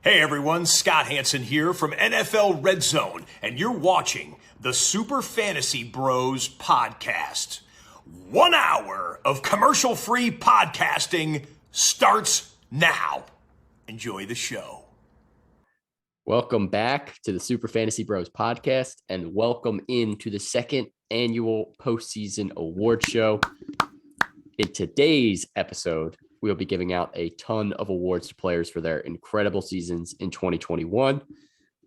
Hey everyone, Scott Hansen here from NFL Red Zone, and you're watching the Super Fantasy Bros podcast. 1 hour of commercial-free podcasting starts now. Enjoy the show. Welcome back to the Super Fantasy Bros podcast, and welcome into the second annual postseason award show. In today's episode, we'll be giving out a ton of awards to players for their incredible seasons in 2021.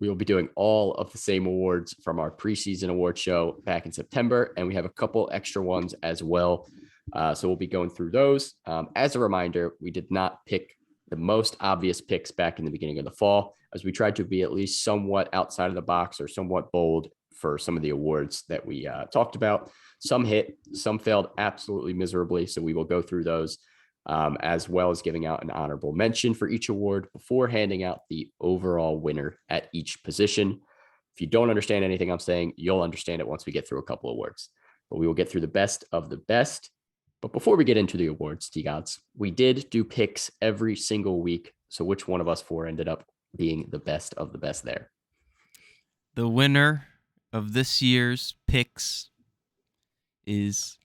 We will be doing all of the same awards from our preseason award show back in September, and we have a couple extra ones as well. So we'll be going through those. As a reminder, we did not pick the most obvious picks back in the beginning of the fall, as we tried to be at least somewhat outside of the box or somewhat bold for some of the awards that we talked about. Some hit, some failed absolutely miserably. So we will go through those, as well as giving out an honorable mention for each award before handing out the overall winner at each position. If you don't understand anything I'm saying, you'll understand it once we get through a couple of awards. But we will get through the best of the best. But before we get into the awards, T-Gods, we did do picks every single week. So which one of us four ended up being the best of the best there? The winner of this year's picks is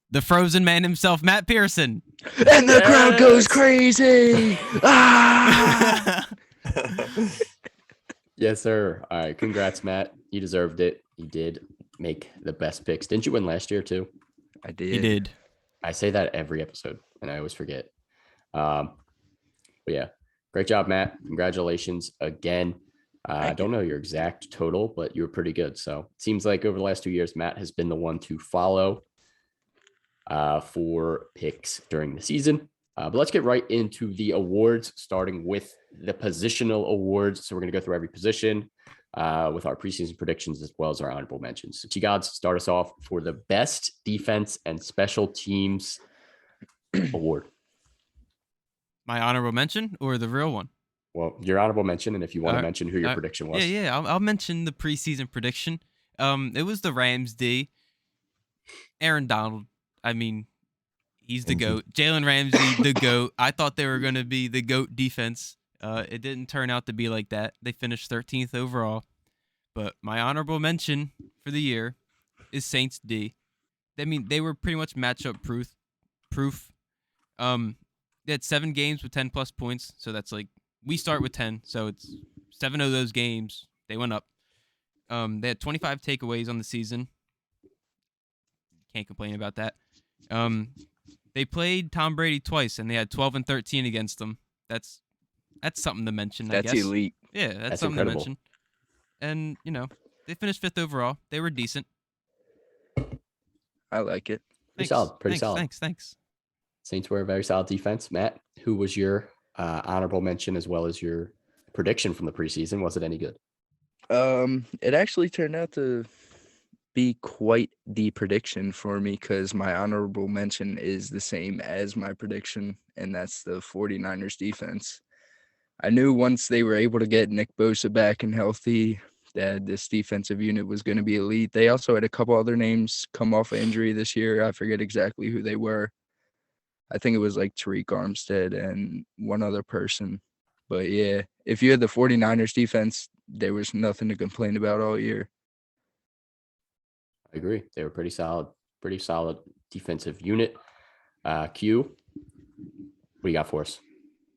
the Frozen Man himself, Matt Pearson. And the crowd goes crazy. Ah! Yes, sir. All right. Congrats, Matt. You deserved it. You did make the best picks. Didn't you win last year too? I did. He did. I say that every episode and I always forget. But yeah, great job, Matt. Congratulations again. I don't know your exact total, but you were pretty good. So it seems like over the last 2 years, Matt has been the one to follow for picks during the season. But let's get right into the awards, starting with the positional awards. So we're going to go through every position with our preseason predictions as well as our honorable mentions. So T-Gods, start us off for the best defense and special teams award. My honorable mention or the real one? Well, your honorable mention, and if you want to mention who your prediction was. Yeah. I'll mention the preseason prediction. It was the Rams D. Aaron Donald. I mean, he's the GOAT. Jalen Ramsey, the GOAT. I thought they were going to be the GOAT defense. It didn't turn out to be like that. They finished 13th overall. But my honorable mention for the year is Saints D. I mean, they were pretty much matchup proof. They had 7 games with 10-plus points, so that's like, we start with 10, so it's 7 of those games, they went up. They had 25 takeaways on the season. Can't complain about that. They played Tom Brady twice, and they had 12 and 13 against them. That's something to mention, I guess. That's elite. Yeah, that's something incredible to mention. And, they finished 5th overall. They were decent. I like it. Pretty solid. Pretty solid. Thanks. Saints were a very solid defense. Matt, who was your honorable mention as well as your prediction from the preseason? Was it any good? It actually turned out to be quite the prediction for me because my honorable mention is the same as my prediction, and that's the 49ers defense. I knew once they were able to get Nick Bosa back and healthy that this defensive unit was going to be elite. They also had a couple other names come off of injury this year. I forget exactly who they were. I think it was like Tariq Armstead and one other person. But yeah, if you had the 49ers defense, there was nothing to complain about all year. I agree. They were pretty solid defensive unit. Q, what do you got for us?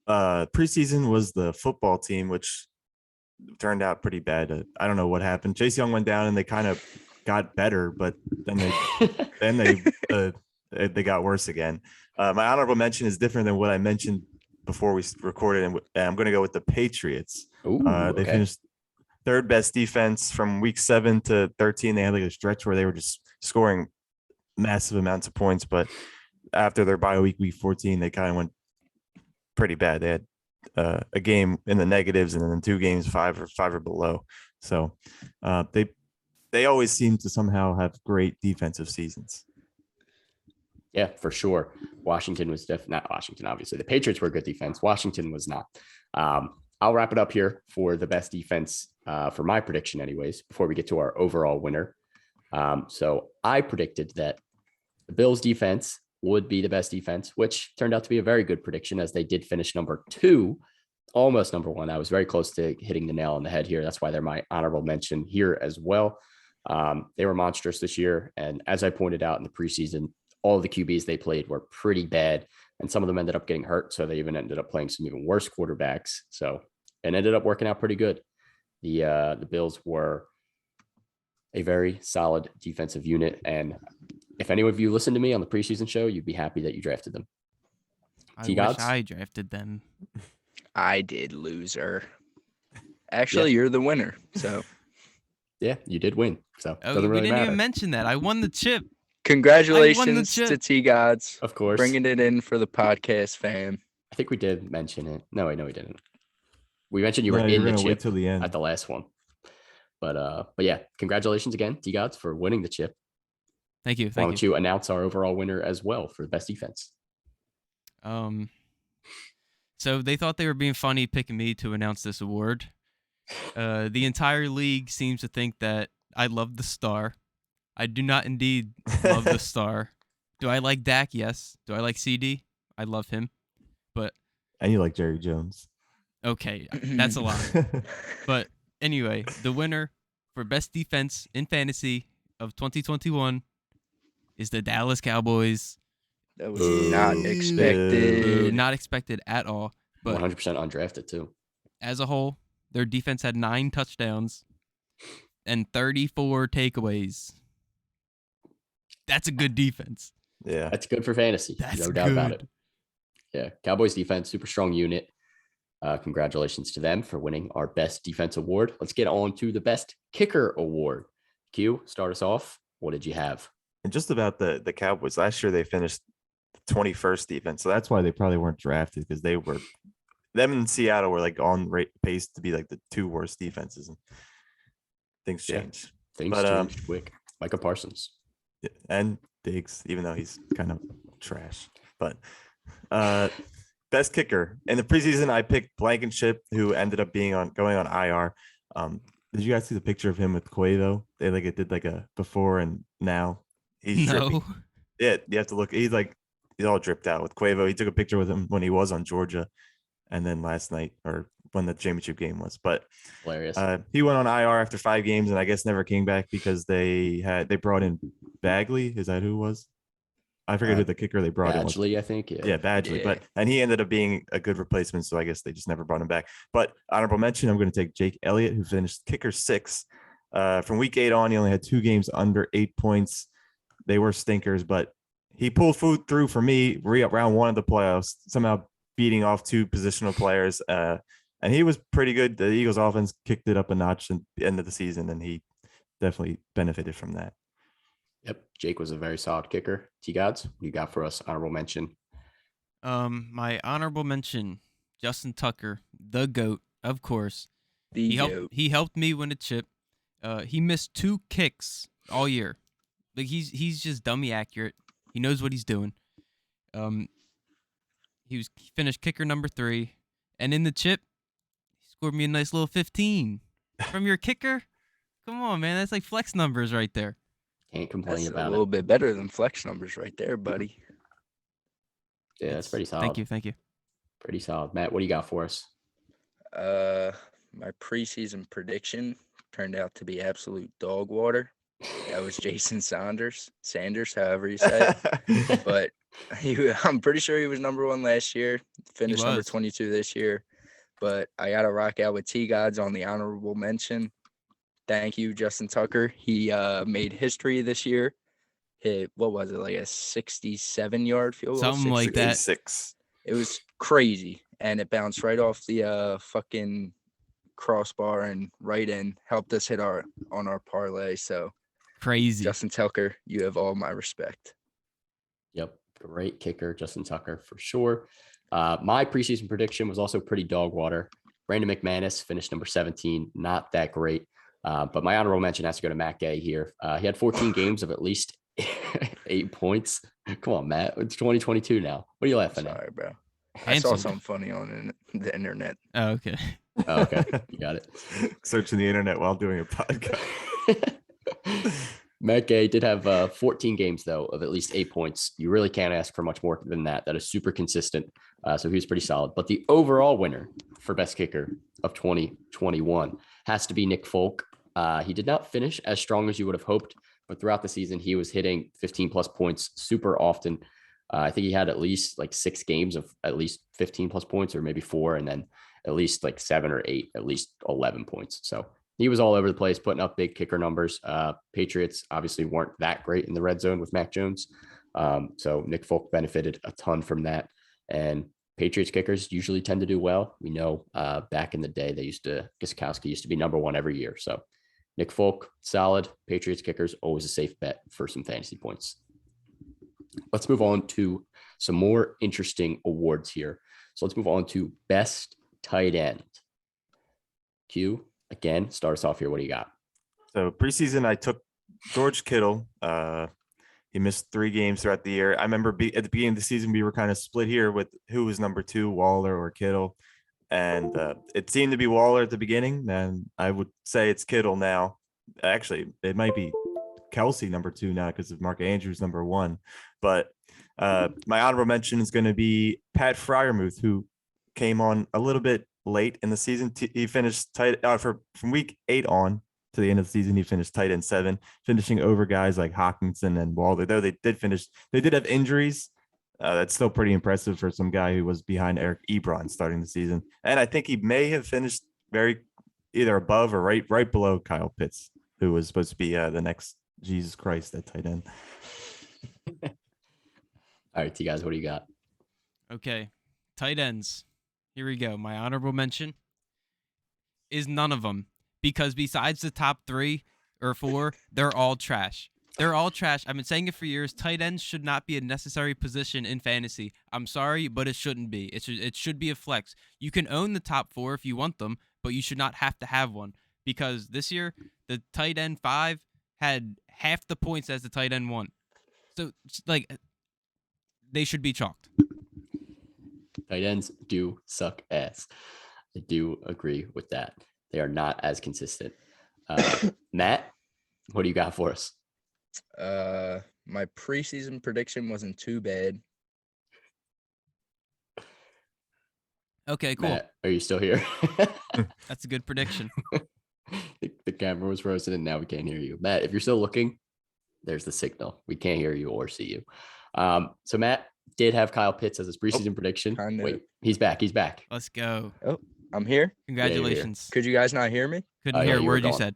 Preseason was the football team, which turned out pretty bad. I don't know what happened. Chase Young went down and they kind of got better, but then they got worse again. My honorable mention is different than what I mentioned before we recorded, and I'm going to go with the Patriots. They finished third best defense from week 7 to 13. They had like a stretch where they were just scoring massive amounts of points, but after their bye week 14, they kind of went pretty bad. They had a game in the negatives and then 2 games 5 or below. So they always seem to somehow have great defensive seasons. Yeah, for sure. Washington was not Washington, obviously. The Patriots were a good defense. Washington was not. I'll wrap it up here for the best defense for my prediction anyways, before we get to our overall winner. So I predicted that the Bills defense would be the best defense, which turned out to be a very good prediction as they did finish number 2 almost number one. I was very close to hitting the nail on the head here. That's why they're my honorable mention here as well. They were monstrous this year. And as I pointed out in the preseason, all of the QBs they played were pretty bad. And some of them ended up getting hurt. So they even ended up playing some even worse quarterbacks. So it ended up working out pretty good. The Bills were a very solid defensive unit. And if any of you listened to me on the preseason show, you'd be happy that you drafted them. I wish I drafted them. I did, loser. Actually, you're the winner. So yeah, you did win. So we didn't even mention that. I won the chip. Congratulations to T-Gods. Of course. Bringing it in for the podcast fam. I think we did mention it. No, we didn't. We mentioned you were in the chip wait till the end. At the last one. But yeah, congratulations again, T-Gods, for winning the chip. Thank you. Why don't you announce our overall winner as well for the best defense? So they thought they were being funny picking me to announce this award. The entire league seems to think that I love the star. I do not indeed love the star. Do I like Dak? Yes. Do I like CD? I love him. And you like Jerry Jones. Okay, that's a lot. But anyway, the winner for best defense in fantasy of 2021 is the Dallas Cowboys. That was not expected. Not expected at all. But 100% undrafted too. As a whole, their defense had 9 touchdowns and 34 takeaways. That's a good defense. Yeah. That's good for fantasy. No doubt about it. Yeah. Cowboys defense, super strong unit. Congratulations to them for winning our best defense award. Let's get on to the best kicker award. Q, start us off. What did you have? And just about the Cowboys, last year they finished 21st defense. So that's why they probably weren't drafted, because them in Seattle were like on pace to be like the 2 worst defenses. And things changed. Things changed quick. Micah Parsons. And Diggs, even though he's kind of trash. But best kicker. In the preseason, I picked Blankenship, who ended up going on IR. Did you guys see the picture of him with Cuevo? They did a before and now. He's dripping. Yeah, you have to look. He's all dripped out with Cuevo. He took a picture with him when he was on Georgia, and then last night, or when the championship game was. But hilarious. He went on IR after 5 games, and I guess never came back because they brought in Bagley. Is that who it was? I forget who the kicker they brought in. Badgley, I think. Yeah, Badgley. Yeah. And he ended up being a good replacement, so I guess they just never brought him back. But honorable mention, I'm going to take Jake Elliott, who finished kicker 6. From week 8 on, he only had 2 games under 8 points. They were stinkers, but he pulled through for me round 1 of the playoffs, somehow beating off 2 positional players. And he was pretty good. The Eagles offense kicked it up a notch at the end of the season, and he definitely benefited from that. Yep. Jake was a very solid kicker. T-Gods, you got for us honorable mention? My honorable mention, Justin Tucker, the GOAT, of course. He helped me win a chip. He missed 2 kicks all year. He's just dummy accurate. He knows what he's doing. He finished kicker number 3, and in the chip, he scored me a nice little 15 from your kicker. Come on, man, that's like flex numbers right there. Can't complain about it. A little bit better than flex numbers right there, buddy. Yeah, that's pretty solid. Thank you. Pretty solid. Matt, what do you got for us? My preseason prediction turned out to be absolute dog water. That was Jason Sanders, however you say it. But I'm pretty sure he was number 1 last year, finished number 22 this year. But I got to rock out with T-Gods on the honorable mention. Thank you, Justin Tucker. He made history this year. Hit, what was it, like a 67-yard field goal? Something like that. 6. It was crazy, and it bounced right off the fucking crossbar and right in. Helped us hit on our parlay. So crazy, Justin Tucker, you have all my respect. Yep, great kicker, Justin Tucker for sure. My preseason prediction was also pretty dog water. Brandon McManus finished number 17, not that great. But my honorable mention has to go to Matt Gay here. He had 14 games of at least 8 points. Come on, Matt. It's 2022 now. What are you laughing at? Sorry, bro. I saw something funny on the internet. Oh, okay. You got it. Searching the internet while doing a podcast. Matt Gay did have 14 games, though, of at least 8 points. You really can't ask for much more than that. That is super consistent. So he was pretty solid. But the overall winner for best kicker of 2021 has to be Nick Folk. He did not finish as strong as you would have hoped, but throughout the season, he was hitting 15 plus points super often. I think he had at least like 6 games of at least 15 plus points, or maybe 4, and then at least like 7 or 8, at least 11 points. So he was all over the place, putting up big kicker numbers. Patriots obviously weren't that great in the red zone with Mac Jones. So Nick Folk benefited a ton from that. And Patriots kickers usually tend to do well. We know back in the day, Gostkowski used to be number 1 every year. So Nick Folk, solid. Patriots kickers, always a safe bet for some fantasy points. Let's move on to some more interesting awards here. So let's move on to best tight end. Q, again, start us off here. What do you got? So preseason, I took George Kittle. He missed 3 games throughout the year. I remember at the beginning of the season, we were kind of split here with who was number 2, Waller or Kittle. And it seemed to be Waller at the beginning. And I would say it's Kittle now. Actually, it might be Kelsey number 2 now because of Mark Andrews number 1. But my honorable mention is going to be Pat Freiermuth, who came on a little bit late in the season. He finished tight from week 8 on to the end of the season. He finished tight end 7, finishing over guys like Hawkinson and Waller. Though they did have injuries. That's still pretty impressive for some guy who was behind Eric Ebron starting the season. And I think he may have finished either above or right below Kyle Pitts, who was supposed to be the next Jesus Christ at tight end. All right, you guys, what do you got? Okay, tight ends. Here we go. My honorable mention is none of them, because besides the top 3 or 4, they're all trash. They're all trash. I've been saying it for years. Tight ends should not be a necessary position in fantasy. I'm sorry, but it shouldn't be. It should be a flex. You can own the top 4 if you want them, but you should not have to have one, because this year the tight end 5 had half the points as the tight end 1. So like, they should be chalked. Tight ends do suck ass. I do agree with that. They are not as consistent. Matt, what do you got for us? My preseason prediction wasn't too bad. Okay, cool. Matt, are you still here? That's a good prediction. The camera was frozen and now we can't hear you. Matt, if you're still looking, there's the signal. We can't hear you or see you. So Matt did have Kyle Pitts as his preseason prediction. Wait, he's back. Let's go. Oh, I'm here. Congratulations. Could you guys not hear me? Couldn't hear a you were word you gone. said.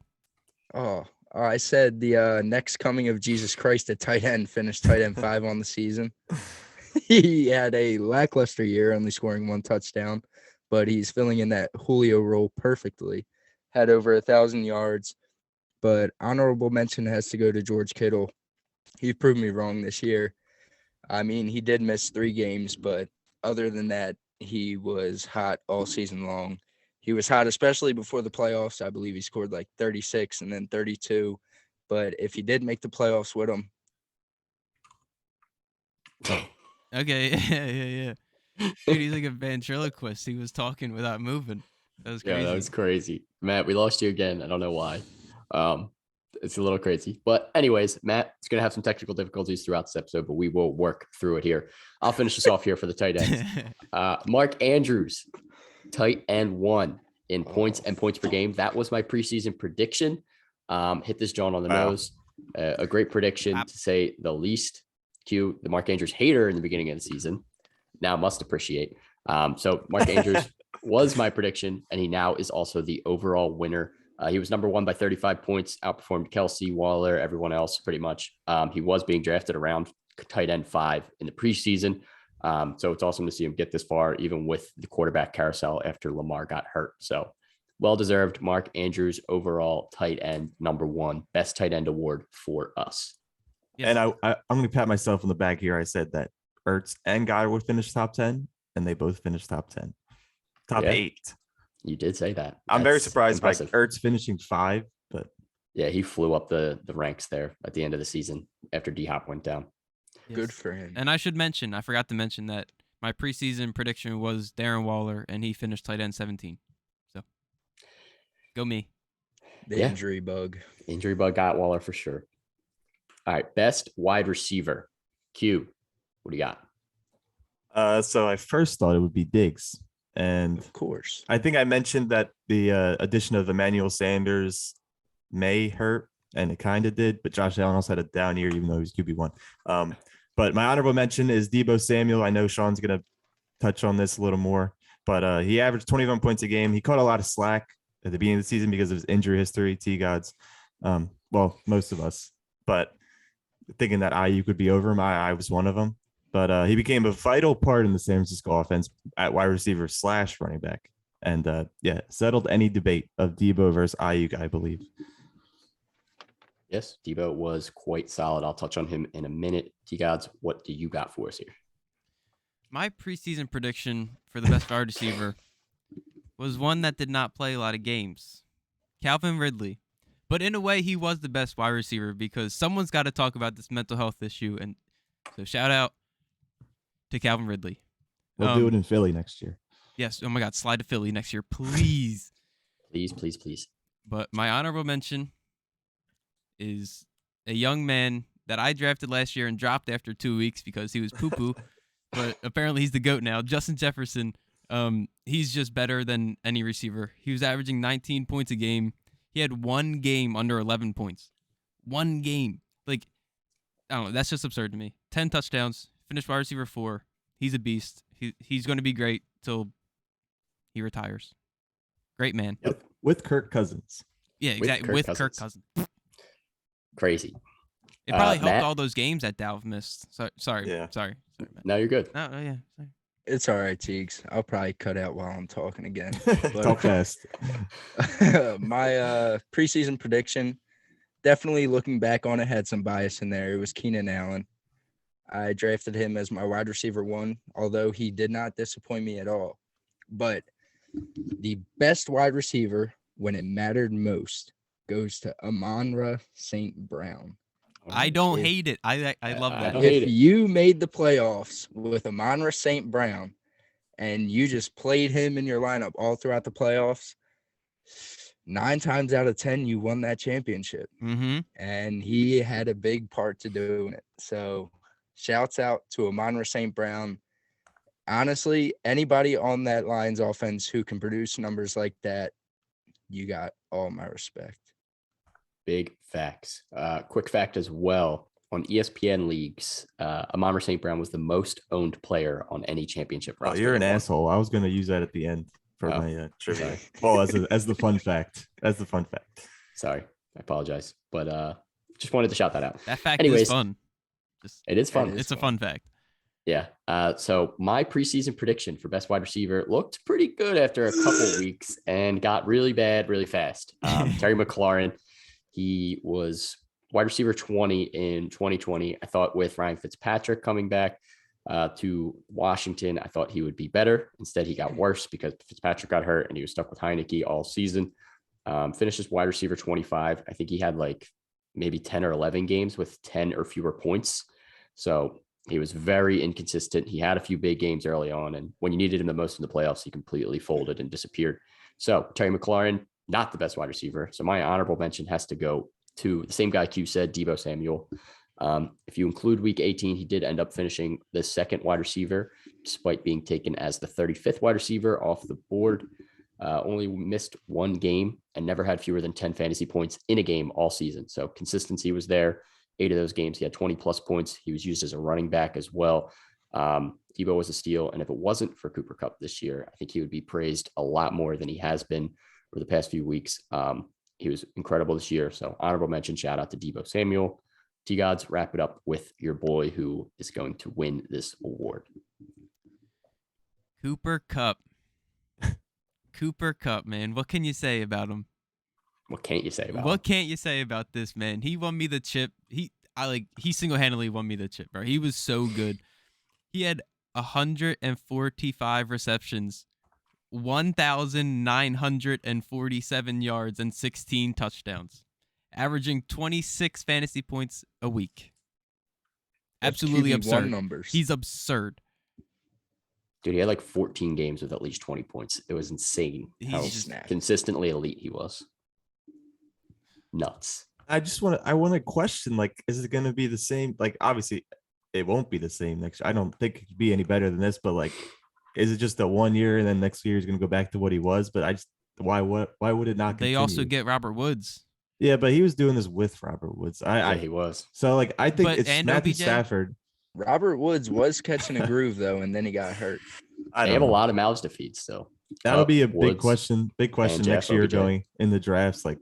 Oh, I said the next coming of Jesus Christ at tight end finished tight end 5 on the season. He had a lackluster year, only scoring 1 touchdown, but he's filling in that Julio role perfectly. Had over 1,000 yards, but honorable mention has to go to George Kittle. He proved me wrong this year. I mean, he did miss 3 games, but other than that, he was hot all season long. He was hot, especially before the playoffs. I believe he scored like 36 and then 32. But if he did make the playoffs with him. Okay, yeah. Dude, he's like a ventriloquist. He was talking without moving. That was crazy. Yeah, that was crazy. Matt, we lost you again. I don't know why. It's a little crazy. But anyways, Matt is going to have some technical difficulties throughout this episode, but we will work through it here. I'll finish this off here for the tight ends. Mark Andrews, tight end 1 in points and points per game. That was my preseason prediction. Hit this John on the nose. A great prediction, to say the least. Q, the Mark Andrews hater in the beginning of the season, now must appreciate. So Mark Andrews was my prediction, and he now is also the overall winner. He was number 1 by 35 points, outperformed Kelsey, Waller, everyone else pretty much. He was being drafted around tight end 5 in the preseason. So it's awesome to see him get this far, even with the quarterback carousel after Lamar got hurt. So well-deserved Mark Andrews overall tight end number 1, best tight end award for us. Yes. And I'm going to pat myself on the back here. I said that Ertz and Guy would finish top 10, and they both finished top 10. Top 8. You did say that. I'm very That's surprised impressive. by Ertz finishing 5, but yeah, he flew up the ranks there at the end of the season after D-Hop went down. Yes. Good for him. And I forgot to mention that my preseason prediction was Darren Waller, and he finished tight end 17. So, go me. The injury bug. Injury bug got Waller for sure. All right, best wide receiver. Q, what do you got? So I first thought it would be Diggs, And of course, I think I mentioned that the addition of Emmanuel Sanders may hurt, and it kind of did. But Josh Allen also had a down year, even though he was QB1. But my honorable mention is Deebo Samuel. I know Sean's going to touch on this a little more, but he averaged 21 points a game. He caught a lot of slack at the beginning of the season because of his injury history, T-Gods. Well, most of us. But thinking that IU could be over him, I was one of them. But he became a vital part in the San Francisco offense at wide receiver / running back. And settled any debate of Deebo versus Ayuk, I believe. Yes, Deebo was quite solid. I'll touch on him in a minute. T-Gods, what do you got for us here? My preseason prediction for the best wide receiver was one that did not play a lot of games. Calvin Ridley. But in a way, he was the best wide receiver because someone's got to talk about this mental health issue. And so shout out to Calvin Ridley. We'll do it in Philly next year. Yes. Oh, my God. Slide to Philly next year, please. Please. But my honorable mention is a young man that I drafted last year and dropped after 2 weeks because he was poo-poo. But apparently he's the GOAT now. Justin Jefferson. He's just better than any receiver. He was averaging 19 points a game. He had one game under 11 points. One game. Like, I don't know. That's just absurd to me. 10 touchdowns. Finished wide receiver 4. He's a beast. He's going to be great till he retires. Great man. Yep. With Kirk Cousins. Yeah, exactly. With Kirk Cousins. Crazy. It probably helped Matt? all those games that Dalv missed. Sorry. Yeah. Sorry. No, you're good. Oh, yeah. Sorry. it's all right, Teagues. I'll probably cut out while I'm talking again. Talk fast. My preseason prediction, definitely looking back on it, had some bias in there. It was Keenan Allen. I drafted him as my wide receiver 1, although he did not disappoint me at all. But the best wide receiver when it mattered most goes to Amon-Ra St. Brown. I don't hate it. I love that. If you made the playoffs with Amon-Ra St. Brown and you just played him in your lineup all throughout the playoffs, 9 times out of 10, you won that championship. Mm-hmm. And he had a big part to doing it. So shouts out to Amon-Ra St. Brown. Honestly, anybody on that Lions offense who can produce numbers like that, you got all my respect. Big facts. Quick fact as well. On ESPN leagues, Amon-Ra St. Brown was the most owned player on any championship roster. Oh, you're an asshole. I was going to use that at the end for my trivia. Well, as the fun fact. As the fun fact. Sorry, I apologize, but just wanted to shout that out. That fact Anyways, is fun. It is fun. It's a fun fact. Yeah. So my preseason prediction for best wide receiver looked pretty good after a couple weeks and got really bad really fast. Terry McLaurin, he was wide receiver 20 in 2020. I thought with Ryan Fitzpatrick coming back to Washington, I thought he would be better. Instead, he got worse because Fitzpatrick got hurt and he was stuck with Heineke all season. Finished as wide receiver 25. I think he had like maybe 10 or 11 games with 10 or fewer points. So he was very inconsistent. He had a few big games early on, and when you needed him the most in the playoffs, he completely folded and disappeared. So Terry McLaurin, not the best wide receiver. So my honorable mention has to go to the same guy Q said, Deebo Samuel. If you include week 18, he did end up finishing the second wide receiver, despite being taken as the 35th wide receiver off the board. Only missed one game and never had fewer than 10 fantasy points in a game all season. So consistency was there. 8 of those games, he had 20 plus points. He was used as a running back as well. Deebo was a steal. And if it wasn't for Cooper Kupp this year, I think he would be praised a lot more than he has been over the past few weeks. He was incredible this year. So honorable mention, shout out to Deebo Samuel. T-Gods, wrap it up with your boy who is going to win this award. Cooper Kupp. Cooper Kupp, man. What can you say about him? What can't you say about him? What can't you say about this man? He won me the chip. He single-handedly won me the chip, bro. He was so good. He had 145 receptions, 1,947 yards, and 16 touchdowns, averaging 26 fantasy points a week. Absolutely absurd. Numbers. He's absurd. Dude, he had like 14 games with at least 20 points. It was insane how consistently elite he was. Nuts. I want to question, like, is it going to be the same? Like, obviously it won't be the same next year. I don't think it could be any better than this, but like, is it just a 1 year and then next year he's going to go back to what he was? But why would it not continue? They also get Robert Woods. Yeah, but he was doing this with Robert Woods. He was. So like I think But, it's and Matthew OBJ? Stafford. Robert Woods was catching a groove though, and then he got hurt. They have a lot of mouths to feed still. That would be a big Woods question. Big question Jeff next year OBJ. going in the drafts. Like,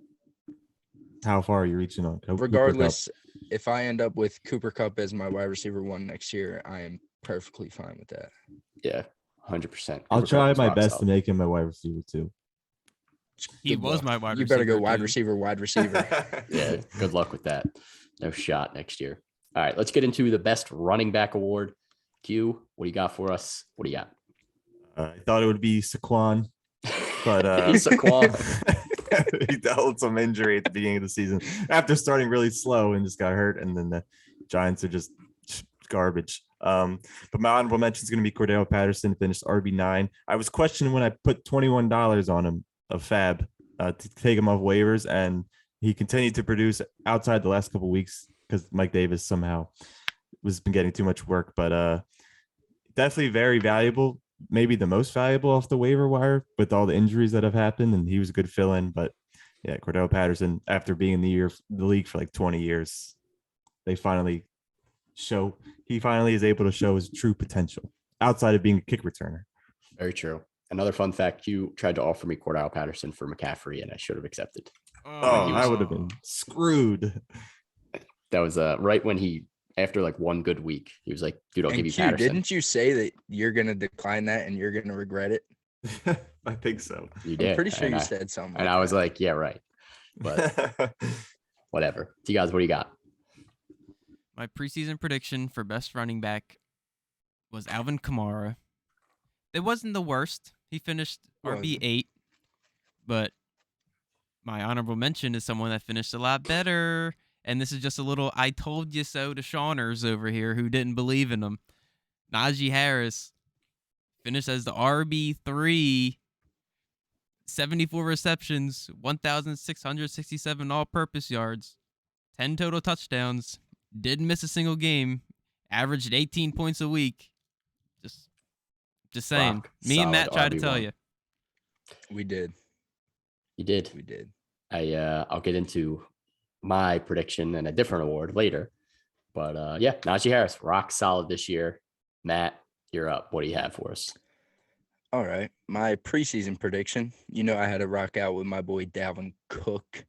how far are you reaching on? Cooper Kupp? Regardless, if I end up with Cooper Kupp as my wide receiver 1 next year, I am perfectly fine with that. Yeah, 100%. I'll try my best to make him my wide receiver too. He was my wide receiver. You better go wide too. receiver, wide receiver. Yeah, good luck with that. No shot next year. All right, let's get into the best running back award. Q, what do you got for us? What do you got? I thought it would be Saquon, but Saquon. he dealt with some injury at the beginning of the season after starting really slow and just got hurt. And then the Giants are just garbage. But my honorable mention is going to be Cordell Patterson, finished RB9. I was questioning when I put $21 on him of Fab to take him off waivers, and he continued to produce outside the last couple of weeks because Mike Davis somehow was been getting too much work. But definitely very valuable. Maybe the most valuable off the waiver wire with all the injuries that have happened, and he was a good fill-in. But yeah, Cordell Patterson, after being in the league for like 20 years, he finally is able to show his true potential outside of being a kick returner. Very true. Another fun fact, you tried to offer me Cordell Patterson for McCaffrey, and I should have accepted. Oh, I would have been screwed. That was right when after like one good week, he was like, dude, I'll give you Patterson. Didn't you say that you're going to decline that and you're going to regret it? I think so. You did. I'm pretty sure you said something. And I was like, yeah, right. But whatever. You guys, what do you got? My preseason prediction for best running back was Alvin Kamara. It wasn't the worst. He finished RB8, but my honorable mention is someone that finished a lot better. And this is just a little I told you so to Shawners over here who didn't believe in him. Najee Harris finished as the RB3, 74 receptions, 1,667 all-purpose yards, 10 total touchdowns, didn't miss a single game, averaged 18 points a week. Just saying. Me and Matt tried to tell you. We did. You did. We did. I'll get into my prediction and a different award later. But yeah, Najee Harris, rock solid this year. Matt, you're up. What do you have for us? All right. My preseason prediction, I had to rock out with my boy Dalvin Cook.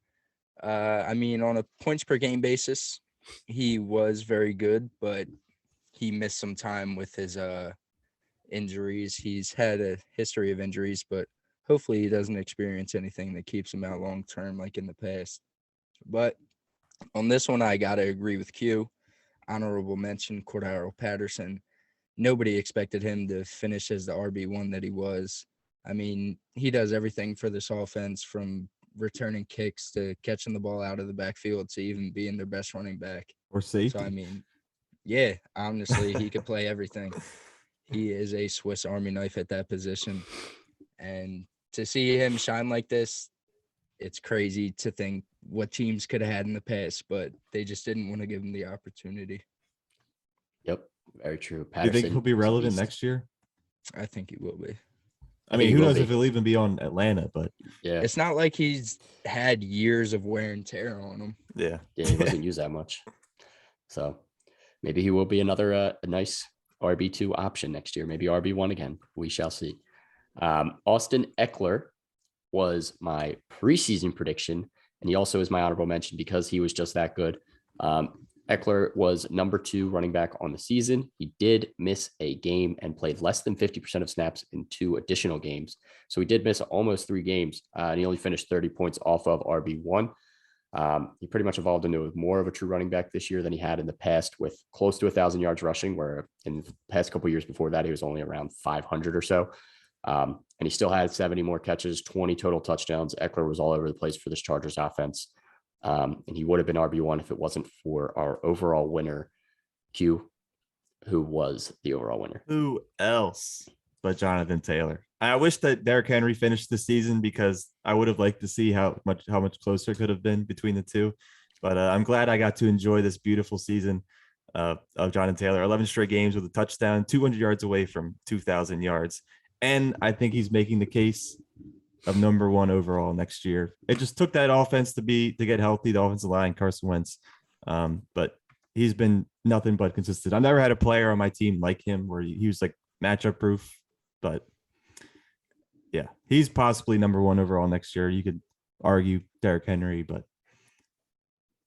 I mean, on a points per game basis, he was very good, but he missed some time with his injuries. He's had a history of injuries, but hopefully he doesn't experience anything that keeps him out long term like in the past. But on this one, I got to agree with Q. Honorable mention, Cordell Patterson. Nobody expected him to finish as the RB1 that he was. I mean, he does everything for this offense, from returning kicks to catching the ball out of the backfield to even being their best running back. Or safety. So, I mean, yeah, honestly, he could play everything. He is a Swiss Army knife at that position. And to see him shine like this, it's crazy to think what teams could have had in the past, but they just didn't want to give him the opportunity. Yep, very true. Do you think he'll be relevant next year? I think he will be. I mean, who knows if he'll even be on Atlanta, but yeah, it's not like he's had years of wear and tear on him. Yeah, he wasn't used that much. So maybe he will be another a nice RB2 option next year, maybe RB1 again. We shall see. Austin Eckler was my preseason prediction, and he also is my honorable mention because he was just that good. Eckler was number 2 running back on the season. He did miss a game and played less than 50% of snaps in 2 additional games. So he did miss almost 3 games, and he only finished 30 points off of RB1. He pretty much evolved into more of a true running back this year than he had in the past, with close to 1,000 yards rushing, where in the past couple of years before that, he was only around 500 or so. And he still had 70 more catches, 20 total touchdowns. Eckler was all over the place for this Chargers offense. And he would have been RB1 if it wasn't for our overall winner, Q, who was the overall winner. Who else but Jonathan Taylor? I wish that Derrick Henry finished the season because I would have liked to see how much closer it could have been between the two. But I'm glad I got to enjoy this beautiful season of Jonathan Taylor. 11 straight games with a touchdown, 200 yards away from 2,000 yards. And I think he's making the case of number one overall next year. It just took that offense to get healthy, the offensive line, Carson Wentz. But he's been nothing but consistent. I've never had a player on my team like him where he was like matchup proof. But yeah, he's possibly number one overall next year. You could argue Derrick Henry, but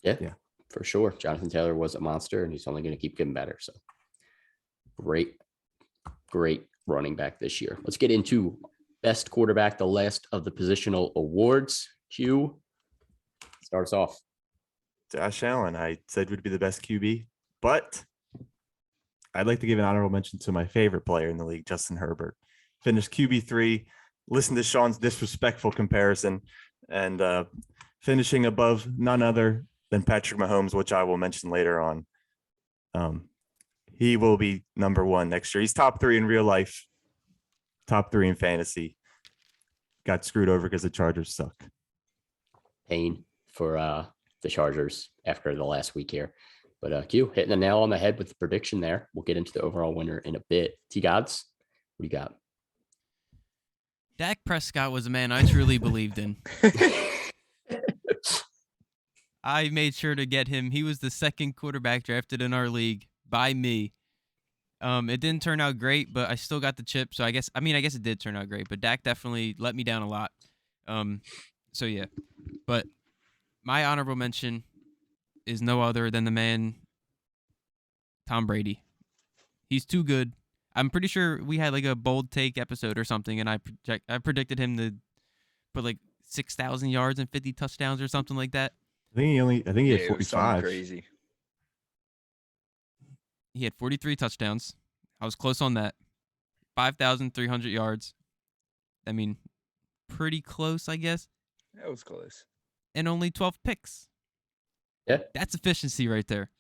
yeah, for sure. Jonathan Taylor was a monster, and he's only going to keep getting better. So great running back this year. Let's get into best quarterback, the last of the positional awards. Q, start us off. Josh Allen, I said would be the best QB, but I'd like to give an honorable mention to my favorite player in the league, Justin Herbert. Finished QB3. Listen to Sean's disrespectful comparison, and finishing above none other than Patrick Mahomes, which I will mention later on. He will be number one next year. He's top 3 in real life, top 3 in fantasy. Got screwed over because the Chargers suck. Pain for the Chargers after the last week here. But Q, hitting the nail on the head with the prediction there. We'll get into the overall winner in a bit. T-Gods, what do you got? Dak Prescott was a man I truly believed in. I made sure to get him. He was the second quarterback drafted in our league by me. It didn't turn out great, but I still got the chip. So I guess it did turn out great, but Dak definitely let me down a lot. So yeah, but my honorable mention is no other than the man, Tom Brady. He's too good. I'm pretty sure we had like a bold take episode or something, and I predicted him to put like 6,000 yards and 50 touchdowns or something like that. I think he had 45. Crazy. He had 43 touchdowns. I was close on that. 5,300 yards. I mean, pretty close, I guess. That was close. And only 12 picks. Yeah. That's efficiency right there.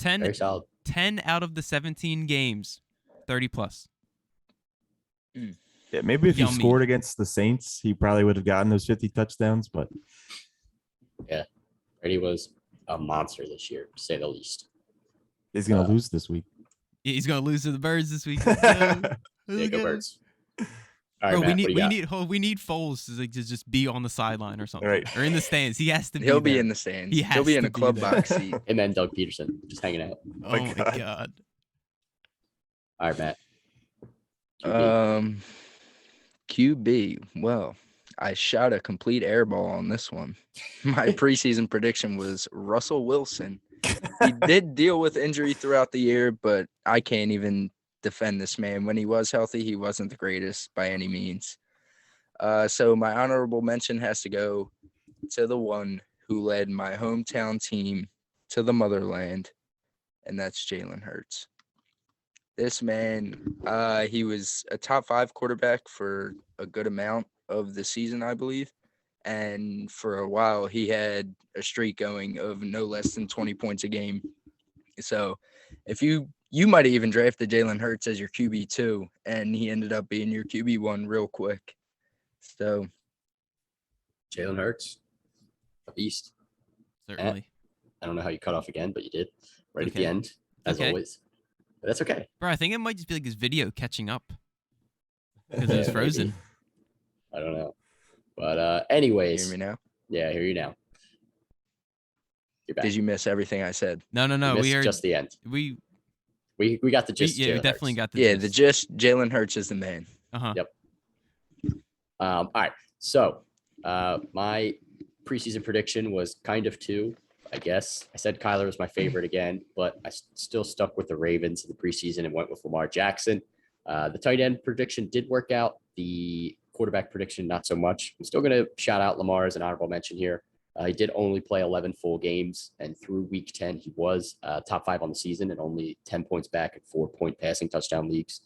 Very solid. 10 out of the 17 games, 30 plus. Yeah, maybe if he scored against the Saints, he probably would have gotten those 50 touchdowns, but yeah, Brady was a monster this year, to say the least. He's going to lose this week. He's going to lose to the Birds this week. Go Birds. All right, Bro, Matt, we need Foles to just be on the sideline or something, right, or in the stands. He has to be. He'll be there. in the stands. He'll be in a club box seat. And then Doug Peterson just hanging out. Oh my god. All right, Matt. QB. Well, I shot a complete airball on this one. My preseason prediction was Russell Wilson. He did deal with injury throughout the year, but I can't even defend this man. When he was healthy, he wasn't the greatest by any means. So my honorable mention has to go to the one who led my hometown team to the motherland, and that's Jalen Hurts. This man, he was a top 5 quarterback for a good amount of the season, I believe. And for a while, he had a streak going of no less than 20 points a game. So if you might have even drafted Jalen Hurts as your QB2, and he ended up being your QB1 real quick. So Jalen Hurts, a beast. Certainly. I don't know how you cut off again, but you did right at the end, as always. But that's okay. Bro, I think it might just be like his video catching up because it was frozen. I don't know. But anyways. Can you hear me now? Yeah, I hear you now. You're back. Did you miss everything I said? No. We heard just the end. We got the gist. Yeah, we definitely got the gist. The gist. Jalen Hurts is the man. Uh-huh. Yep. All right. So my preseason prediction was kind of 2, I guess. I said Kyler was my favorite again, but I still stuck with the Ravens in the preseason and went with Lamar Jackson. The tight end prediction did work out. The quarterback prediction, not so much. I'm still going to shout out Lamar as an honorable mention here. He did only play 11 full games, and through week 10, he was top 5 on the season and only 10 points back in 4-point passing touchdown leagues.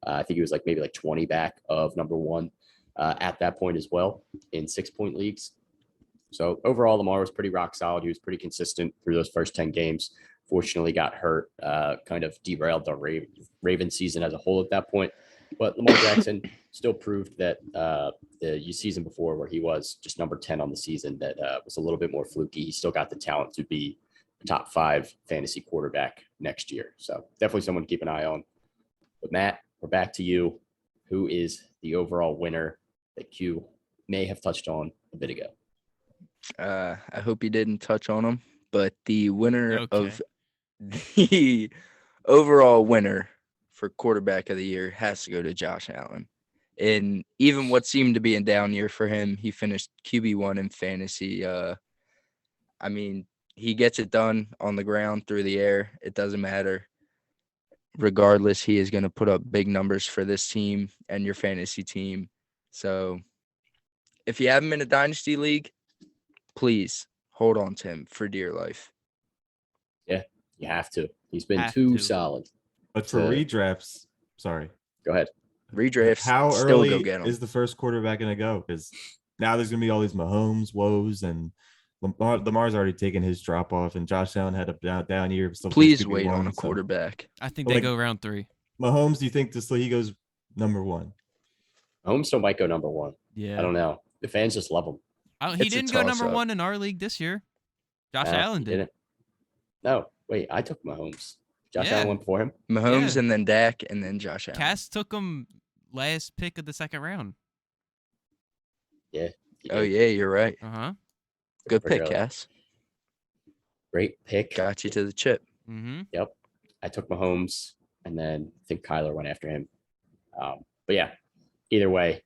I think he was maybe 20 back of number 1 at that point as well in 6-point leagues. So overall, Lamar was pretty rock solid. He was pretty consistent through those first 10 games. Fortunately, got hurt, kind of derailed the Ravens season as a whole at that point. But Lamar Jackson still proved that the season before, where he was just number 10 on the season, that was a little bit more fluky. He still got the talent to be top 5 fantasy quarterback next year. So definitely someone to keep an eye on. But Matt, we're back to you. Who is the overall winner that Q may have touched on a bit ago? I hope you didn't touch on him, but the winner of the overall winner for quarterback of the year has to go to Josh Allen. And even what seemed to be a down year for him, he finished QB1 in fantasy. I mean, he gets it done on the ground, through the air. It doesn't matter. Regardless, he is going to put up big numbers for this team and your fantasy team. So if you have him in a dynasty league, please hold on to him for dear life. Yeah, you have to. He's been too solid. But for redrafts, sorry. Go ahead. Redrafts, how still early go get him. is the first quarterback going to go? Because now there's going to be all these Mahomes woes, and Lamar's already taken his drop off, and Josh Allen had a down year. Please wait on a quarterback. I think they go round 3. Mahomes, do you think he goes number 1? Mahomes still might go number 1. Yeah. I don't know. The fans just love him. He didn't go number 1 in our league this year. Josh Allen did. Didn't. No, wait, I took Mahomes. Josh Allen went before him. Mahomes and then Dak and then Josh Allen. Cass took him last pick of the second round. Yeah. Oh, yeah, you're right. Uh-huh. Good pick, Cass. Great pick. Got you to the chip. Mm-hmm. Yep. I took Mahomes, and then I think Kyler went after him. But yeah, either way,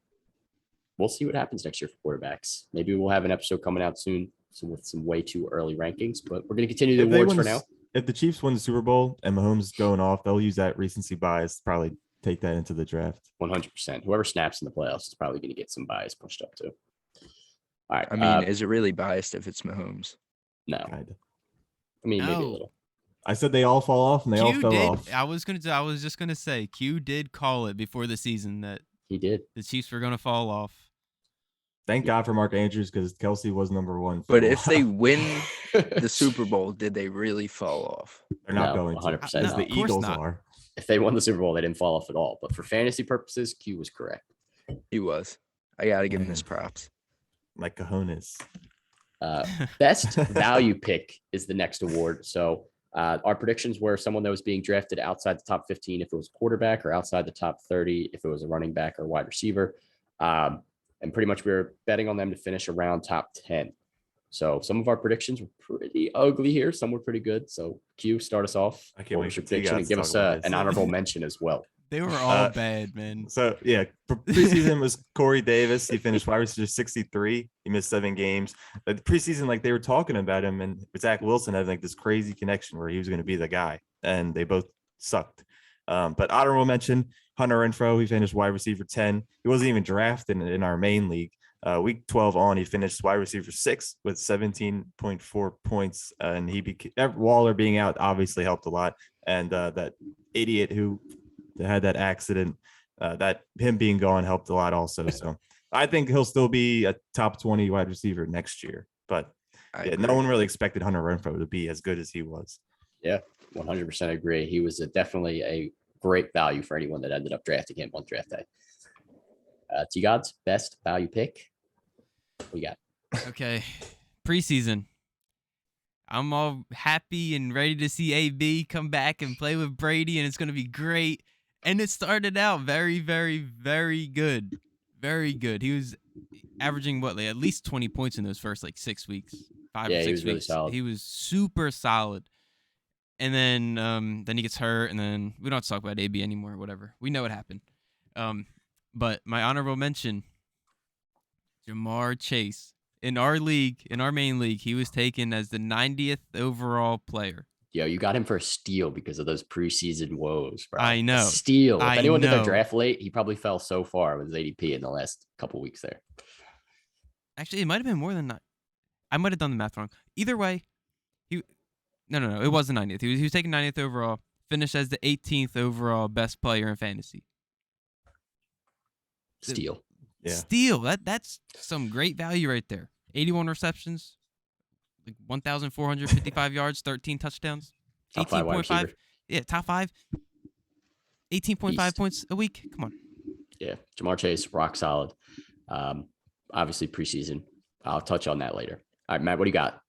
we'll see what happens next year for quarterbacks. Maybe we'll have an episode coming out soon with some way too early rankings, but we're going to continue the awards for now. If the Chiefs win the Super Bowl and Mahomes is going off, they'll use that recency bias to probably take that into the draft. 100%. Whoever snaps in the playoffs is probably going to get some bias pushed up too. All right. I mean, is it really biased if it's Mahomes? No. Kinda. I mean, maybe a little. I said they all fall off, and they all fell off. I was just gonna say Q did call it before the season that he did. The Chiefs were gonna fall off. Thank God for Mark Andrews, because Kelsey was number 1. But if they win the Super Bowl, did they really fall off? They're not going 100%. to. As the Eagles are. If they won the Super Bowl, they didn't fall off at all. But for fantasy purposes, Q was correct. He was. I got to give him his props. Like cojones. Best value pick is the next award. So our predictions were someone that was being drafted outside the top 15 if it was quarterback, or outside the top 30 if it was a running back or wide receiver. And pretty much we were betting on them to finish around top 10. So some of our predictions were pretty ugly here. Some were pretty good. So Q, start us off. I can't wait your prediction and give us an honorable mention as well. They were all bad, man. So, yeah, preseason was Corey Davis. He finished wide receiver 63. He missed 7 games. But the preseason, like, they were talking about him, and Zach Wilson had, like, this crazy connection where he was going to be the guy, and they both sucked. But honorable mention, Hunter Renfrow. He finished wide receiver 10. He wasn't even drafted in our main league. Week 12 on, he finished wide receiver 6 with 17.4 points. And Waller being out obviously helped a lot. And that idiot who had that accident, that him being gone helped a lot also. So I think he'll still be a top 20 wide receiver next year. But no one really expected Hunter Renfrow to be as good as he was. Yeah, 100% agree. He was definitely a great value for anyone that ended up drafting him on draft day. T-God's best value pick. What you got? Okay, preseason. I'm all happy and ready to see AB come back and play with Brady, and it's going to be great. And it started out very, very, very good. Very good. He was averaging at least 20 points in those first 6 weeks. 5 or 6 weeks. He was really solid. He was super solid. And then he gets hurt, and then we don't have to talk about AB anymore, whatever. We know what happened. But my honorable mention, Jamar Chase. In our league, in our main league, he was taken as the 90th overall player. Yo, you got him for a steal because of those preseason woes, bro. I know. A steal. If anyone did their draft late, he probably fell so far with his ADP in the last couple weeks there. Actually, it might have been more than that. I might have done the math wrong. Either way, No. It was the 90th. He was taken 90th overall, finished as the 18th overall best player in fantasy. Steal. Yeah. Steal. That's some great value right there. 81 receptions, 1,455 yards, 13 touchdowns. Top 5 wide receiver. Yeah, top 5. 18.5 points a week. Come on. Yeah, Jamar Chase, rock solid. Obviously preseason. I'll touch on that later. All right, Matt, what do you got?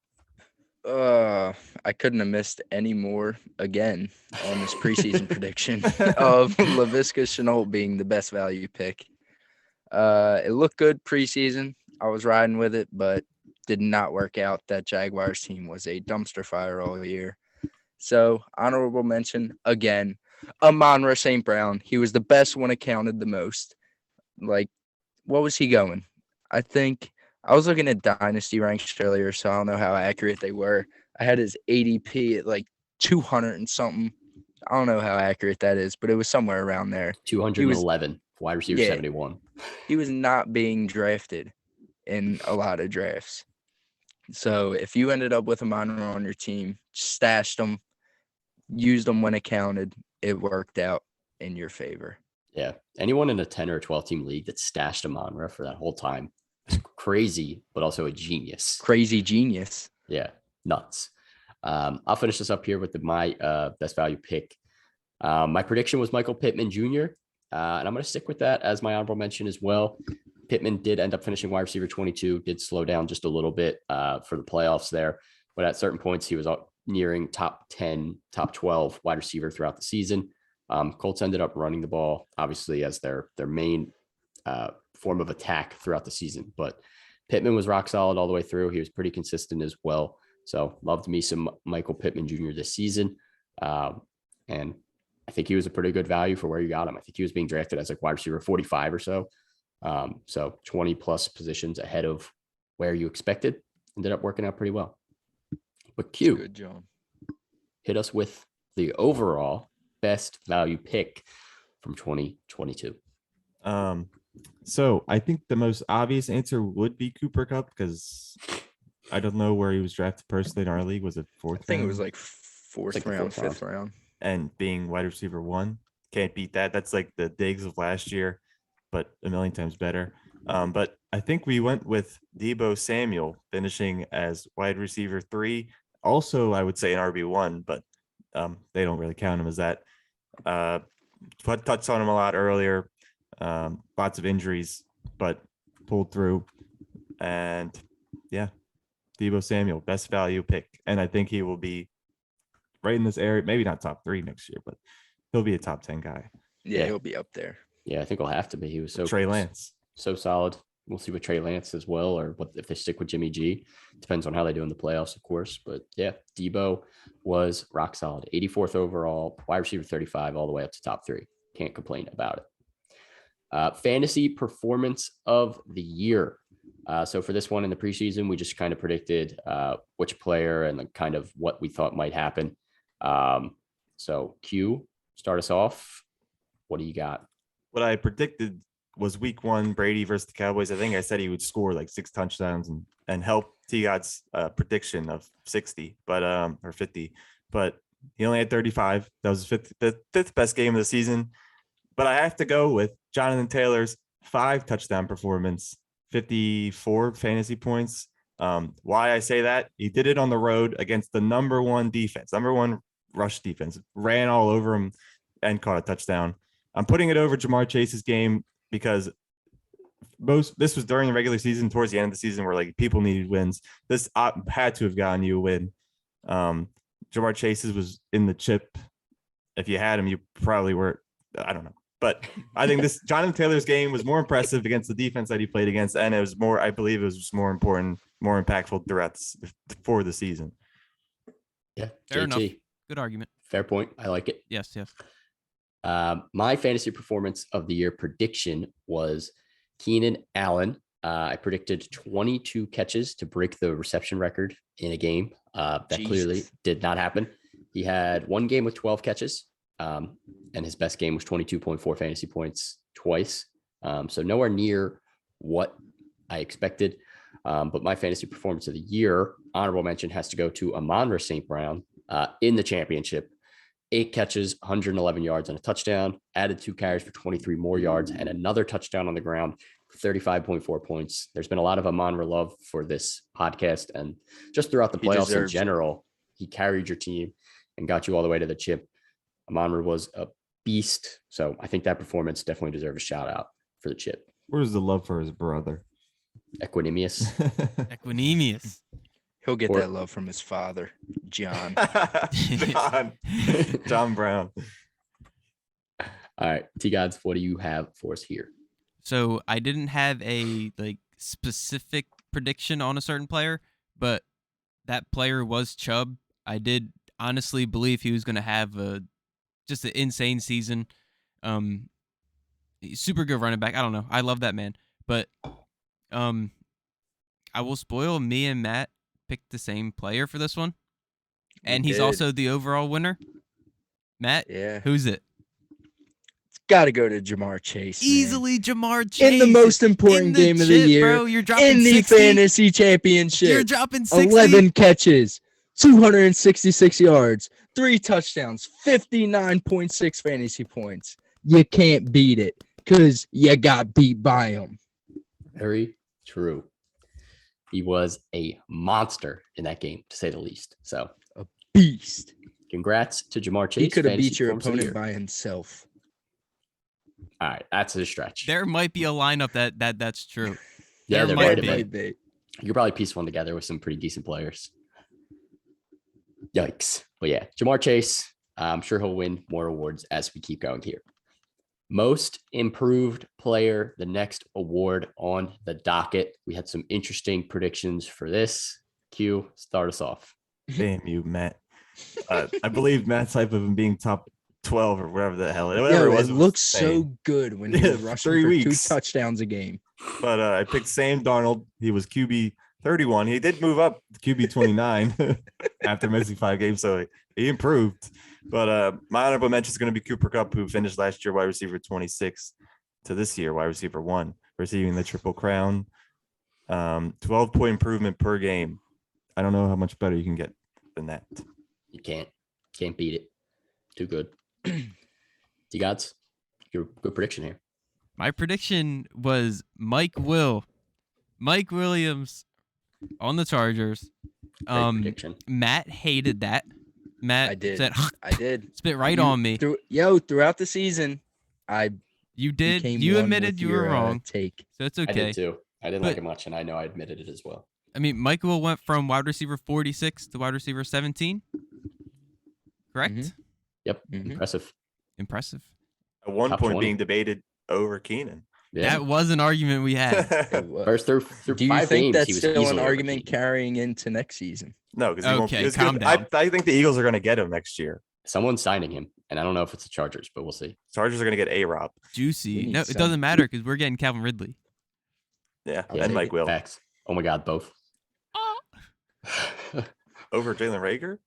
I couldn't have missed any more again on this preseason prediction of Laviska Shenault being the best value pick. It looked good preseason. I was riding with it, but did not work out. That Jaguars team was a dumpster fire all year. So, honorable mention again, Amon-Ra St. Brown. He was the best when it counted the most. Like, what was he going? I think I was looking at dynasty ranks earlier, so I don't know how accurate they were. I had his ADP at like 200 and something. I don't know how accurate that is, but it was somewhere around there. 211, wide receiver 71. He was not being drafted in a lot of drafts. So if you ended up with Amon-Ra on your team, stashed him, used them when it counted, it worked out in your favor. Yeah. Anyone in a 10 or 12 team league that stashed Amon-Ra for that whole time is crazy, but also a genius. Crazy genius. Yeah. Nuts. I'll finish this up here with my best value pick. My prediction was Michael Pittman Jr., and I'm going to stick with that as my honorable mention as well. Pittman did end up finishing wide receiver 22, did slow down just a little bit for the playoffs there. But at certain points, he was nearing top 10, top 12 wide receiver throughout the season. Colts ended up running the ball, obviously, as their main form of attack throughout the season. But Pittman was rock solid all the way through. He was pretty consistent as well. So loved me some Michael Pittman Jr. this season. And I think he was a pretty good value for where you got him. I think he was being drafted as like wide receiver 45 or so. So 20 plus positions ahead of where you expected. Ended up working out pretty well. But Q, good job. Hit us with the overall best value pick from 2022. So I think the most obvious answer would be Cooper Kupp, because I don't know where he was drafted personally in our league. Was it fourth? I think it was like fourth round, fifth round. And being wide receiver 1, can't beat that. That's like the Diggs of last year, but a million times better. But I think we went with Deebo Samuel finishing as wide receiver 3. Also, I would say an RB1, but they don't really count him as that. Touched on him a lot earlier. Lots of injuries, but pulled through. And yeah, Deebo Samuel, best value pick. And I think he will be right in this area, maybe not top 3 next year, but he'll be a top 10 guy. Yeah, he'll be up there. Yeah, I think he'll have to be. He was so Trey Lance. So solid. We'll see with Trey Lance as well, or what if they stick with Jimmy G. Depends on how they do in the playoffs, of course. But yeah, Deebo was rock solid. 84th overall, wide receiver 35, all the way up to top 3. Can't complain about it. Fantasy performance of the year. So for this one in the preseason, we just kind of predicted which player and like kind of what we thought might happen. So Q, start us off. What do you got? What I predicted was week 1, Brady versus the Cowboys. I think I said he would score like 6 touchdowns and help T-God's prediction of 60, but or 50. But he only had 35. That was the fifth best game of the season. But I have to go with Jonathan Taylor's 5 touchdown performance, 54 fantasy points. Why I say that? He did it on the road against the number 1 rush defense, ran all over him and caught a touchdown. I'm putting it over Jamar Chase's game because this was during the regular season, towards the end of the season, where like people needed wins. This had to have gotten you a win. Jamar Chase's was in the chip. If you had him, you probably were. I don't know. But I think this Jonathan Taylor's game was more impressive against the defense that he played against, and it was more. I believe it was just more important, more impactful throughout for the season. Yeah, Fair enough. JT. Good argument. Fair point. I like it. Yes. My fantasy performance of the year prediction was Keenan Allen. I predicted 22 catches to break the reception record in a game. That clearly did not happen. He had 1 game with 12 catches, and his best game was 22.4 fantasy points twice. So nowhere near what I expected. But my fantasy performance of the year, honorable mention, has to go to Amon-Ra St. Brown in the championship. 8 catches, 111 yards and a touchdown, added 2 carries for 23 more yards and another touchdown on the ground, 35.4 points. There's been a lot of Amon-Ra love for this podcast and just throughout the playoffs in general. He carried your team and got you all the way to the chip. Amon-Ra was a beast. So I think that performance definitely deserves a shout out for the chip. Where's the love for his brother? Equanimous. Equanimous. He'll get that love from his father, John. John Brown. All right, T-Gods, what do you have for us here? So I didn't have a specific prediction on a certain player, but that player was Chubb. I did honestly believe he was going to have just an insane season. Super good running back. I don't know. I love that man. But I will spoil, me and Matt picked the same player for this one. And he's also the overall winner. Matt, who's it? Got to go to Jamar Chase. Easily Jamar Chase. In the most important game of the year. Bro, you're dropping in the 60. fantasy championship. You're dropping 60. 11 catches, 266 yards, 3 touchdowns, 59.6 fantasy points. You can't beat it because you got beat by him. Very true. He was a monster in that game, to say the least. So, a beast. Congrats to Jamar Chase. He could have beat your opponent by himself. All right, that's a stretch. There might be a lineup that's true. Yeah, there might be. You could probably piece one together with some pretty decent players. Yikes. But yeah, Jamar Chase, I'm sure he'll win more awards as we keep going here. Most improved player, the next award on the docket. We had some interesting predictions for this. Q, start us off. Damn you, Matt. I believe Matt's hype of him being top 12 or whatever the hell. Whatever it was. It looks so good when he was rushing 3 for weeks. 2 touchdowns a game. But I picked Sam Darnold. He was QB 31. He did move up to QB 29 after missing 5 games, so he improved. But my honorable mention is going to be Cooper Kupp, who finished last year wide receiver 26 to this year wide receiver 1, receiving the Triple Crown. 12-point improvement per game. I don't know how much better you can get than that. You can't beat it. Too good. T-Gods, your good prediction here. My prediction was Mike Williams on the Chargers. Prediction. Matt hated that. Matt I did. said, I did. Spit right on me. Throughout the season, You did. became You one admitted with you were your, wrong. Take. So it's I okay. did too. I didn't like it much, and I know I admitted it as well. I mean, Michael went from wide receiver 46 to wide receiver 17. Correct? Mhm. Yep. Mhm. Impressive. At one Top point 20. being debated over Keenan. Yeah. That was an argument we had. It was. First through Do you 5 think games, he that's was still easily an over argument Keaton. carrying into next season? No, because he won't. Okay, It's calm good. down. I think the Eagles are going to get him next year. Someone's signing him, and I don't know if it's the Chargers, but we'll see. Chargers are going to get A-Rob. We Juicy. need No, it some. doesn't matter because we're getting Calvin Ridley. Yeah, I'll and take Mike it. Will Facts. Oh my God, both. over Jalen Rager.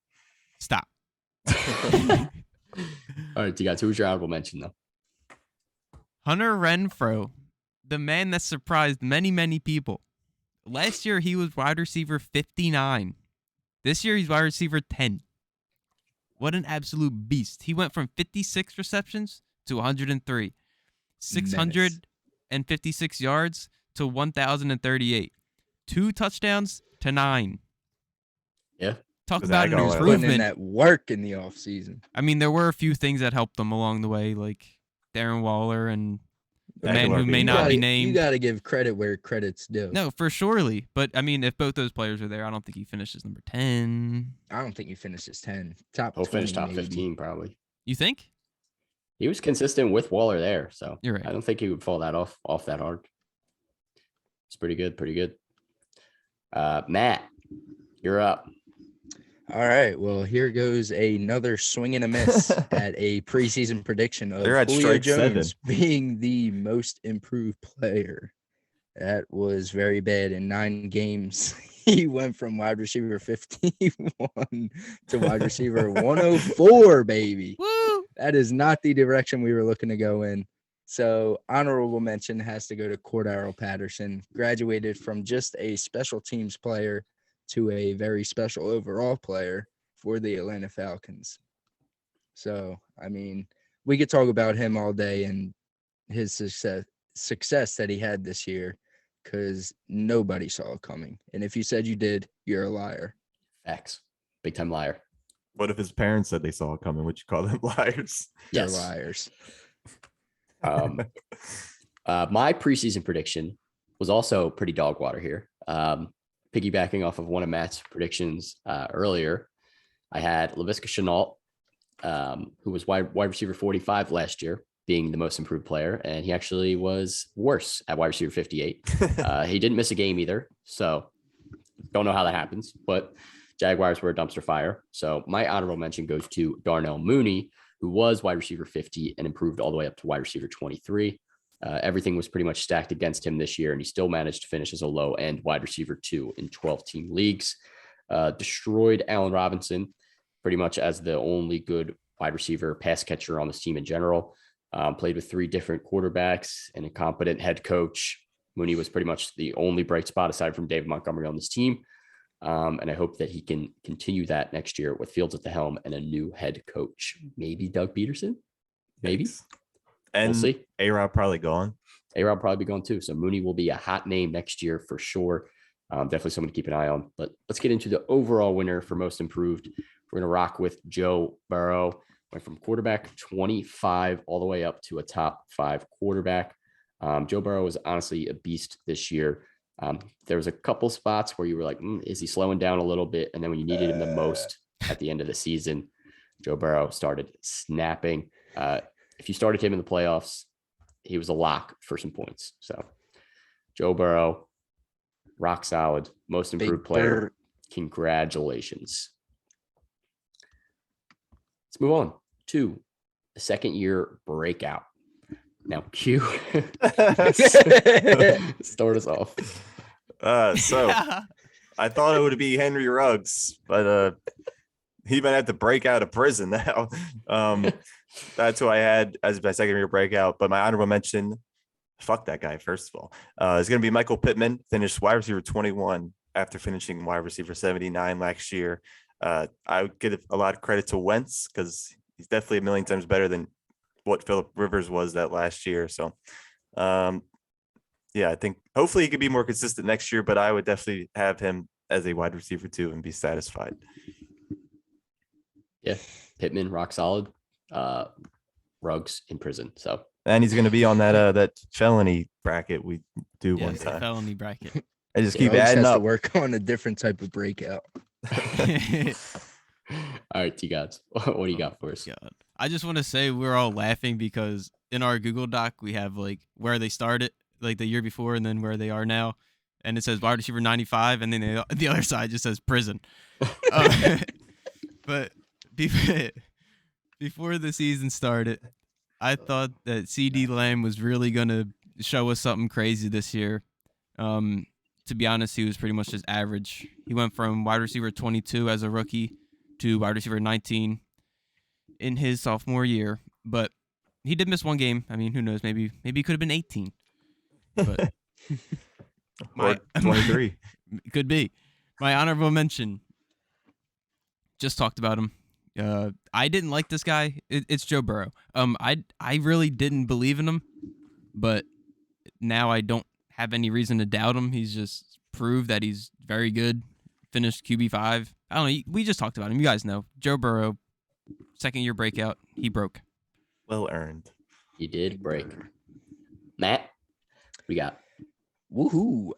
Stop. All right, T-Gods, who's your honorable mention, though? Hunter Renfrow, the man that surprised many, many people. Last year, he was wide receiver 59. This year, he's wide receiver 10. What an absolute beast. He went from 56 receptions to 103. 656 yards to 1,038. 2 touchdowns to 9. Yeah. Talk Was about that an going? Putting in improvement. that work in the offseason. I mean, there were a few things that helped them along the way, like Darren Waller and the That man could who be may good. not be You named. got to give credit where credit's due. No, for surely. But, I mean, if both those players are there, I don't think he finishes number 10. I don't think he finishes 10. Top He'll 20 finish top maybe. 15, probably. You think? He was consistent with Waller there, so You're right. I don't think he would fall that off that hard. It's pretty good, pretty good. Matt, you're up. All right. Well, here goes another swing and a miss at a preseason prediction of They're at Julio strike Jones 7. being the most improved player. That was very bad. In 9 games, he went from wide receiver 51 to wide receiver 104, baby. Woo! That is not the direction we were looking to go in. So honorable mention has to go to Cordero Patterson. Graduated from just a special teams player to a very special overall player for the Atlanta Falcons. So, I mean, we could talk about him all day and his success that he had this year because nobody saw it coming. And if you said you did, you're a liar. Facts. Big time liar. What if his parents said they saw it coming? Would you call them liars? You're Yes. liars. My preseason prediction was also pretty dog water here. piggybacking off of one of Matt's predictions earlier, I had Laviska Shenault, who was wide receiver 45 last year, being the most improved player, and he actually was worse at wide receiver 58. He didn't miss a game either, so don't know how that happens, but Jaguars were a dumpster fire. So my honorable mention goes to Darnell Mooney, who was wide receiver 50 and improved all the way up to wide receiver 23. Everything was pretty much stacked against him this year, and he still managed to finish as a low-end wide receiver 2 in 12-team leagues. Destroyed Allen Robinson pretty much as the only good wide receiver pass catcher on this team in general. Played with 3 different quarterbacks and a competent head coach. Mooney was pretty much the only bright spot aside from David Montgomery on this team. And I hope that he can continue that next year with Fields at the helm and a new head coach. Maybe Doug Peterson? Maybe. And we'll see. A-Rob probably gone. A-Rob probably be gone too. So Mooney will be a hot name next year for sure. Definitely someone to keep an eye on. But let's get into the overall winner for most improved. We're going to rock with Joe Burrow. Went from quarterback 25 all the way up to a top 5 quarterback. Joe Burrow was honestly a beast this year. There was a couple spots where you were like, is he slowing down a little bit? And then when you needed him the most at the end of the season, Joe Burrow started snapping. If you started him in the playoffs, he was a lock for some points. So Joe Burrow, rock solid, most improved player. Congratulations. Let's move on to the second year breakout. Now, Q, start us off. So I thought it would be Henry Ruggs, but he might have to break out of prison now. That's who I had as my second year breakout. But my honorable mention, fuck that guy, first of all, is going to be Michael Pittman, finished wide receiver 21 after finishing wide receiver 79 last year. I would give a lot of credit to Wentz because he's definitely a million times better than what Phillip Rivers was that last year. So, I think hopefully he could be more consistent next year, but I would definitely have him as a wide receiver 2 and be satisfied. Yeah. Pittman, rock solid. Ruggs in prison. So, and he's going to be on that felony bracket we do one time. Felony bracket. I just keep adding up. To work on a different type of breakout. All right, T-Gods, what do you got for us? God. I just want to say we're all laughing because in our Google Doc, we have like where they started, like the year before, and then where they are now. And it says wide receiver 95, and then the other side just says prison. But before the season started, I thought that CD Lamb was really going to show us something crazy this year. To be honest, he was pretty much just average. He went from wide receiver 22 as a rookie to wide receiver 19 in his sophomore year. But he did miss one game. I mean, who knows? Maybe he could have been 18. But or 23. Could be. My honorable mention. Just talked about him. I didn't like this guy. It's Joe Burrow. I really didn't believe in him, but now I don't have any reason to doubt him. He's just proved that he's very good. Finished QB5. I don't know. We just talked about him. You guys know. Joe Burrow, second year breakout. He broke. Well earned. He did break. Matt, we got. Woohoo.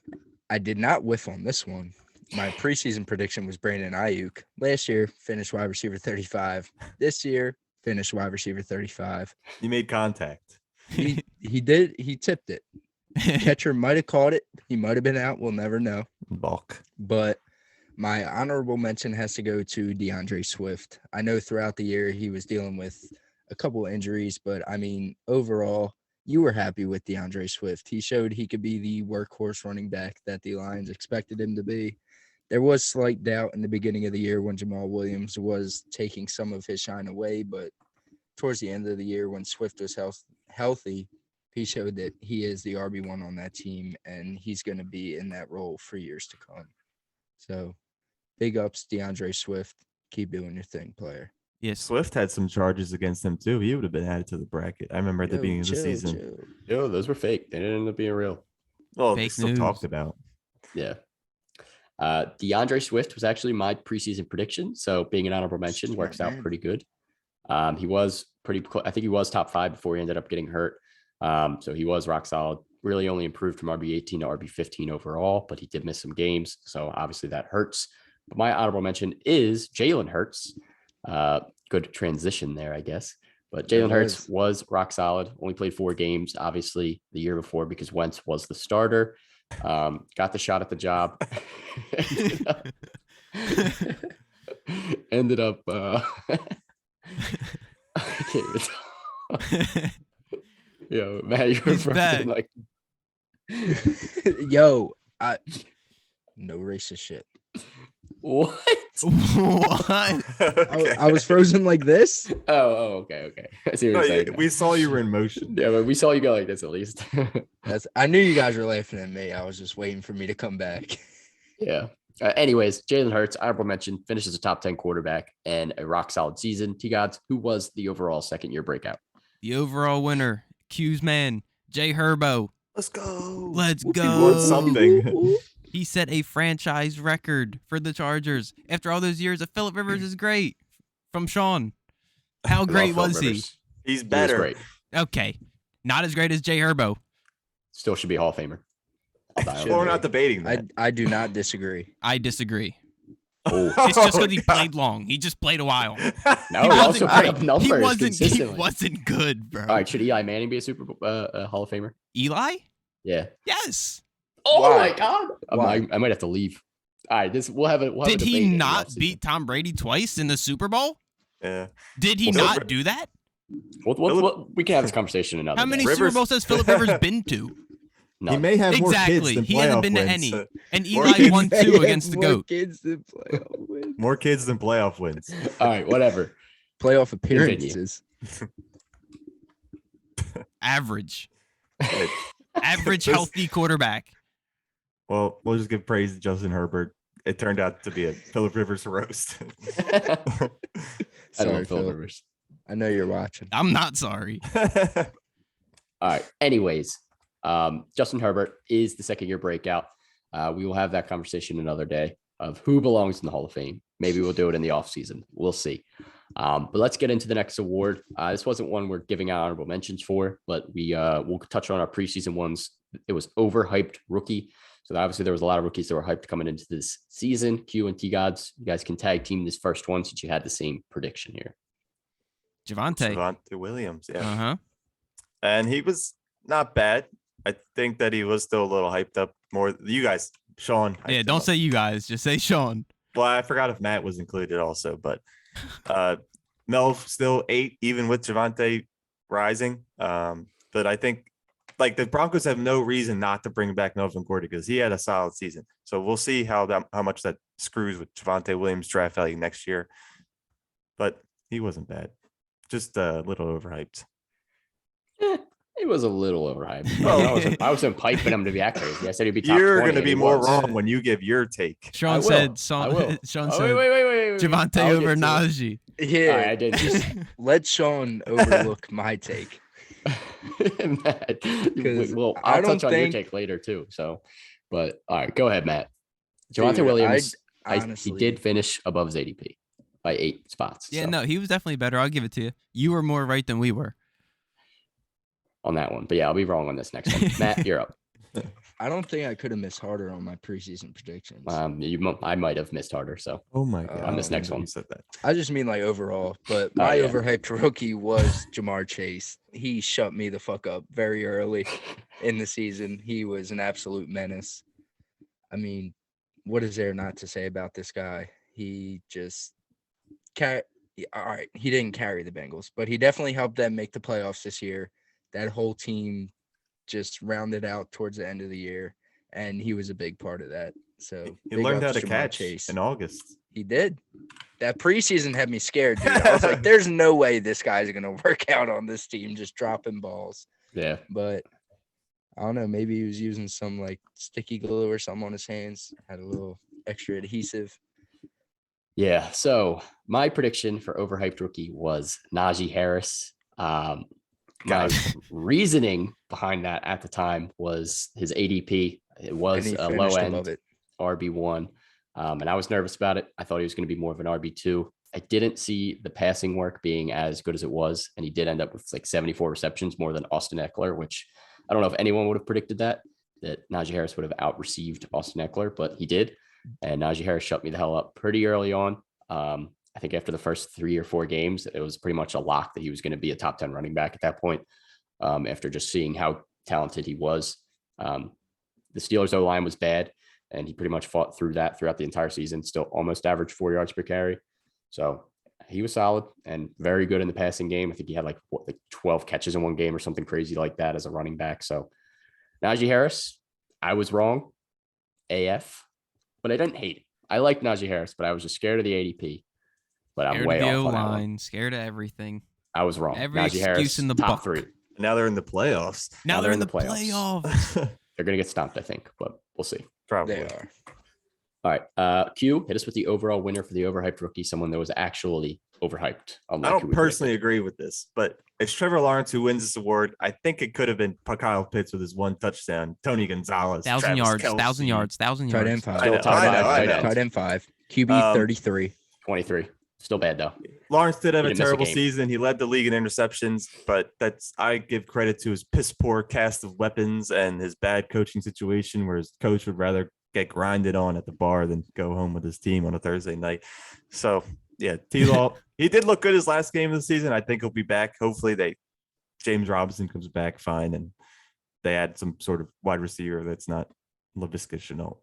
I did not whiff on this one. My preseason prediction was Brandon Ayuk. Last year, finished wide receiver 35. This year, finished wide receiver 35. You made contact. He did. He tipped it. Catcher might have caught it. He might have been out. We'll never know. Balk. But my honorable mention has to go to DeAndre Swift. I know throughout the year he was dealing with a couple of injuries, but I mean, overall, you were happy with DeAndre Swift. He showed he could be the workhorse running back that the Lions expected him to be. There was slight doubt in the beginning of the year when Jamal Williams was taking some of his shine away, but towards the end of the year when Swift was healthy, he showed that he is the RB1 on that team, and he's going to be in that role for years to come. So, big ups, DeAndre Swift. Keep doing your thing, player. Yes. Swift had some charges against him, too. He would have been added to the bracket. I remember at the beginning of the season. Yo, those were fake. They didn't end up being real. Well, fake they still news. talked about. Yeah. DeAndre Swift was actually my preseason prediction. So being an honorable mention works out pretty good. He was pretty, I think he was top 5 before he ended up getting hurt. So he was rock solid. really only improved from RB18 to RB15 overall, but he did miss some games. So obviously that hurts. But my honorable mention is Jalen Hurts. Good transition there, I guess. But Jalen Hurts was rock solid. Only played 4 games, obviously, the year before because Wentz was the starter. Got the shot at the job. Ended up I can't even talk. Yo, Matt, you were back. like Yo, no racist shit. what? What? Okay. I was frozen like this. Okay. I see what you're saying. We saw you were in motion. Yeah, but we saw you go like this at least. I knew you guys were laughing at me. I was just waiting for me to come back. Yeah. Anyways, Jalen Hurts, honorable mention, finishes a top 10 quarterback and a rock solid season. T-Gods, who was the overall second-year breakout? The overall winner, Q's man, Jay Herbo. Let's go. Let's He go. won something. He set a franchise record for the Chargers. After all those years of Phillip Rivers is great. From Sean. How great was he? He's He was better. great. Okay. Not as great as Jay Herbo. Still should be a Hall of Famer. I'll die on Well, we're that. not debating that. I do not disagree. I distree. Oh, It's just because he God. played long. He just played a while. no, He he also wasn't put great. up numbers He consistently. wasn't good, bro. All right, should Eli Manning be a a Hall of Famer? Eli? Yeah. Yes. Oh Why? my God! Why? I might have to leave. All right, we'll have a Did debate in he the not offseason. beat Tom Brady twice in the Super Bowl? Yeah. Did he Well, not do that? We can have this conversation another How many day. Super Bowls has Phillip Rivers been to? No. He may have more kids Exactly. than He hasn't playoff been to wins. any. And More Eli kids- won 2 against the More GOAT. kids than playoff wins. More kids than playoff wins. All right, whatever. Playoff Continue. appearances. Average. Hey, Average This- healthy quarterback. well, we'll just give praise to Justin Herbert. It turned out to be a Phillip Rivers roast. I Sorry, love Phil Phil. Rivers. I know you're watching. I'm not sorry. All right. Anyways, Justin Herbert is the second-year breakout. We will have that conversation another day of who belongs in the Hall of Fame. Maybe we'll do it in the offseason. We'll see. But let's get into the next award. This wasn't one we're giving out honorable mentions for, but we'll touch on our preseason ones. It was overhyped rookie. So obviously there was a lot of rookies that were hyped coming into this season. Q and T-Gods, you guys can tag team this first one since you had the same prediction here. Javante. Javonte Williams, yeah. Uh-huh. And he was not bad. I think that he was still a little hyped up more. You guys, Sean. hyped Yeah, him don't up. say you guys. Just say Sean. Well, I forgot if Matt was included also, but Mel still 8, even with Javante rising. But I think like the Broncos have no reason not to bring back Melvin Gordon because he had a solid season. So we'll see how much that screws with Javante Williams draft value next year. But he wasn't bad, just a little overhyped. It was a little overhyped. Well- I wasn't piping him to be accurate. I said he'd be top 20. You're going to and be he more was. wrong when you give your take. Sean will. said I Sean, will. Sean Oh, said wait. Javante I'll over get to it. Najee. Yeah, All right, I did just let Sean overlook my take. Matt, Because well, I I'll don't touch on your think- take later too. So, but all right, go ahead, Matt. Dude, Javante Williams, he honestly, did finish above his ADP by 8 spots. Yeah, so, no, he was definitely better. I'll give it to you. You were more right than we were. on that one. But yeah, I'll be wrong on this next one. Matt, you're up. I don't think I could have missed harder on my preseason predictions. I might have missed harder. So Oh my God. On this next You one. said that. I just mean like overall, but my yeah. overhyped rookie was Jamar Chase. He shut me the fuck up very early in the season. He was an absolute menace. I mean, what is there not to say about this guy? He just all right, he didn't carry the Bengals, but he definitely helped them make the playoffs this year. That whole team just rounded out towards the end of the year, and he was a big part of that. So He big learned how ups to Jamar catch Chase. in August. He did. That preseason had me scared, dude. I was like, there's no way this guy's going to work out on this team just dropping balls. yeah, But I don't know. Maybe he was using some like sticky glue or something on his hands. Had a little extra adhesive. yeah. So my prediction for overhyped rookie was Najee Harris. My reasoning behind that at the time was his ADP. It And was he a finished low above end it. RB1. And I was nervous about it. I thought he was going to be more of an RB2. I didn't see the passing work being as good as it was. And he did end up with like 74 receptions, more than Austin Eckler, which I don't know if anyone would have predicted that Najee Harris would have out-received Austin Eckler, but he did. And Najee Harris shut me the hell up pretty early on. I think after the first 3 or 4 games, it was pretty much a lock that he was going to be a top 10 running back at that point. After just seeing how talented he was, the Steelers O-line was bad, and he pretty much fought through that throughout the entire season, still almost averaged 4 yards per carry. So he was solid and very good in the passing game. I think he had like 12 catches in one game or something crazy like that as a running back. So Najee Harris, I was wrong, AF, but I didn't hate it. I liked Najee Harris, but I was just scared of the ADP. But I'm way off on that one. Scared of everything. I was wrong. Every Najee excuse Harris, in the top book. 3. Now they're in the playoffs. Now they're in the playoffs. They're going to get stomped, I think, but we'll see. Probably. They are. All right. Q, hit us with the overall winner for the overhyped rookie, someone that was actually overhyped. I don't personally agree with this, but it's Trevor Lawrence who wins this award. I think it could have been Kyle Pitts with his 1 touchdown, Tony Gonzalez, 1,000 yards, 1,000 yards, 1,000 yards. Tight end 5. I know. Tight end 5. QB 33. 23. Still bad, though. Lawrence did have He a didn't miss a terrible game. season. He led the league in interceptions, but I give credit to his piss poor cast of weapons and his bad coaching situation where his coach would rather get grinded on at the bar than go home with his team on a Thursday night. So yeah, T-Law, he did look good his last game of the season. I think he'll be back. Hopefully James Robinson comes back fine and they add some sort of wide receiver that's not LaVisca Chenault.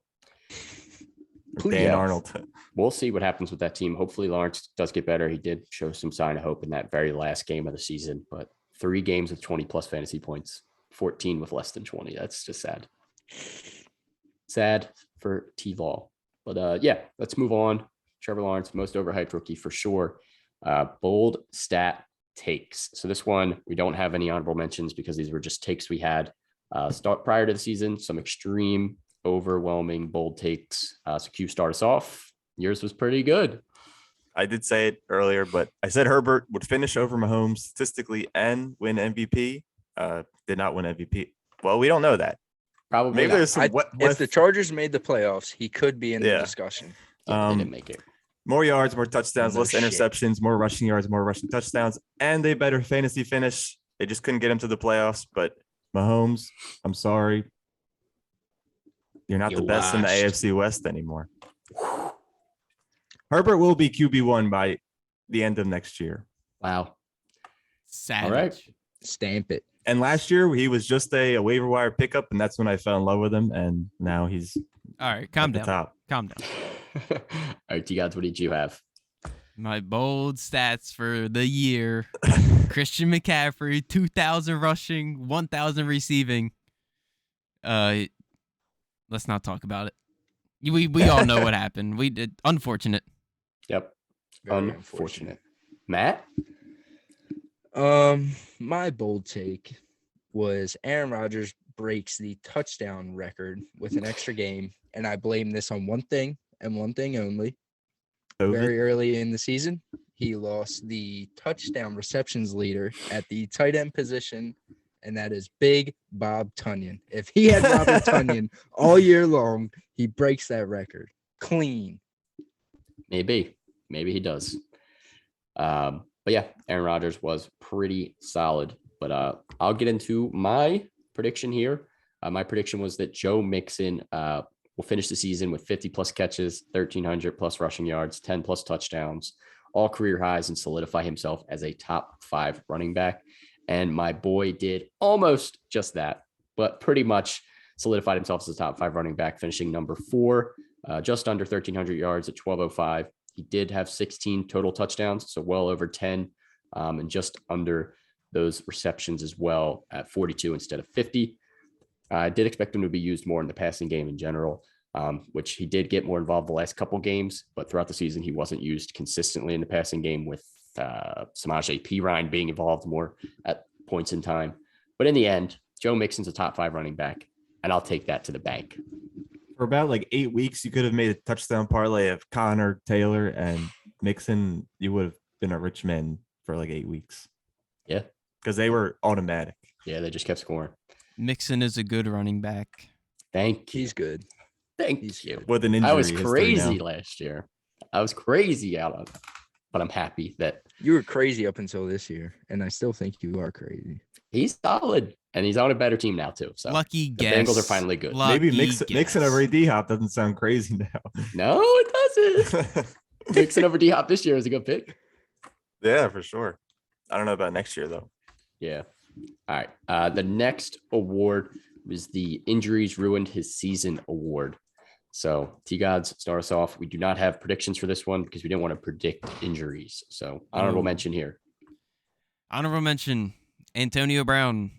Dan Arnold. We'll see what happens with that team. Hopefully Lawrence does get better. He did show some sign of hope in that very last game of the season, but 3 games with 20 plus fantasy points, 14 with less than 20. That's just sad. Sad for T-Law. But yeah, let's move on. Trevor Lawrence, most overhyped rookie for sure. Bold stat takes. So this one, we don't have any honorable mentions because these were just takes we had start prior to the season. Some extreme, overwhelming, bold takes. So Q, start us off. Yours was pretty good. I did say it earlier, but I said Herbert would finish over Mahomes statistically and win MVP. Did not win MVP. Well, we don't know that. Probably Maybe not. there's some If the Chargers made the playoffs, he could be in the discussion. Yeah, they didn't make it. More yards, more touchdowns, No less shit. interceptions, more rushing yards, more rushing touchdowns, and a better fantasy finish. They just couldn't get him to the playoffs. But Mahomes, I'm sorry. You're not You the best in the washed. AFC West anymore. Herbert will be QB1 by the end of next year. Wow. Savage. All right. Stamp it. And last year, he was just a waiver wire pickup, and that's when I fell in love with him. And now he's All right, calm at the down. top. Calm down. All right, T-Gods, what did you have? My bold stats for the year. Christian McCaffrey, 2,000 rushing, 1,000 receiving. Let's not talk about it. We all know what happened. We did. Unfortunate. Yep. Very Unfortunate. Matt? My bold take was Aaron Rodgers breaks the touchdown record with an extra game, and I blame this on one thing and one thing only. COVID. Very early in the season, he lost the touchdown receptions leader at the tight end position, and that is Big Bob Tunyon. If he had Robert Tunyon all year long, he breaks that record clean. Maybe he does. But yeah, Aaron Rodgers was pretty solid. But I'll get into my prediction here. My prediction was that Joe Mixon will finish the season with 50 plus catches, 1,300 plus rushing yards, 10 plus touchdowns, all career highs, and solidify himself as a top 5 running back. And my boy did almost just that, but pretty much solidified himself as a top 5 running back, finishing number 4, just under 1,300 yards at 1,205. He did have 16 total touchdowns, so well over 10, and just under those receptions as well at 42 instead of 50. I did expect him to be used more in the passing game in general, which he did get more involved the last couple games, but throughout the season, he wasn't used consistently in the passing game with Samaje Perine being involved more at points in time. But in the end, Joe Mixon's a top 5 running back, and I'll take that to the bank. For about like 8 weeks, you could have made a touchdown parlay of Connor, Taylor, and Mixon. You would have been a rich man for like 8 weeks. Yeah. Because they were automatic. Yeah, they just kept scoring. Mixon is a good running back. Thank you. He's good. Thank you. With an injury. I was history crazy now. last year. I was crazy out of it, but I'm happy that You were crazy up until this year, and I still think you are crazy. he's solid. And he's on a better team now too. So lucky the guess. Bengals are finally good. Maybe Mixon over D-Hop doesn't sound crazy now. No, it doesn't. Mixon over D-Hop this year is a good pick. Yeah, for sure. I don't know about next year though. Yeah. All right. The next award was the Injuries Ruined His Season Award. So T-Gods, start us off. We do not have predictions for this one because we didn't want to predict injuries. So honorable mention here. Honorable mention, Antonio Brown.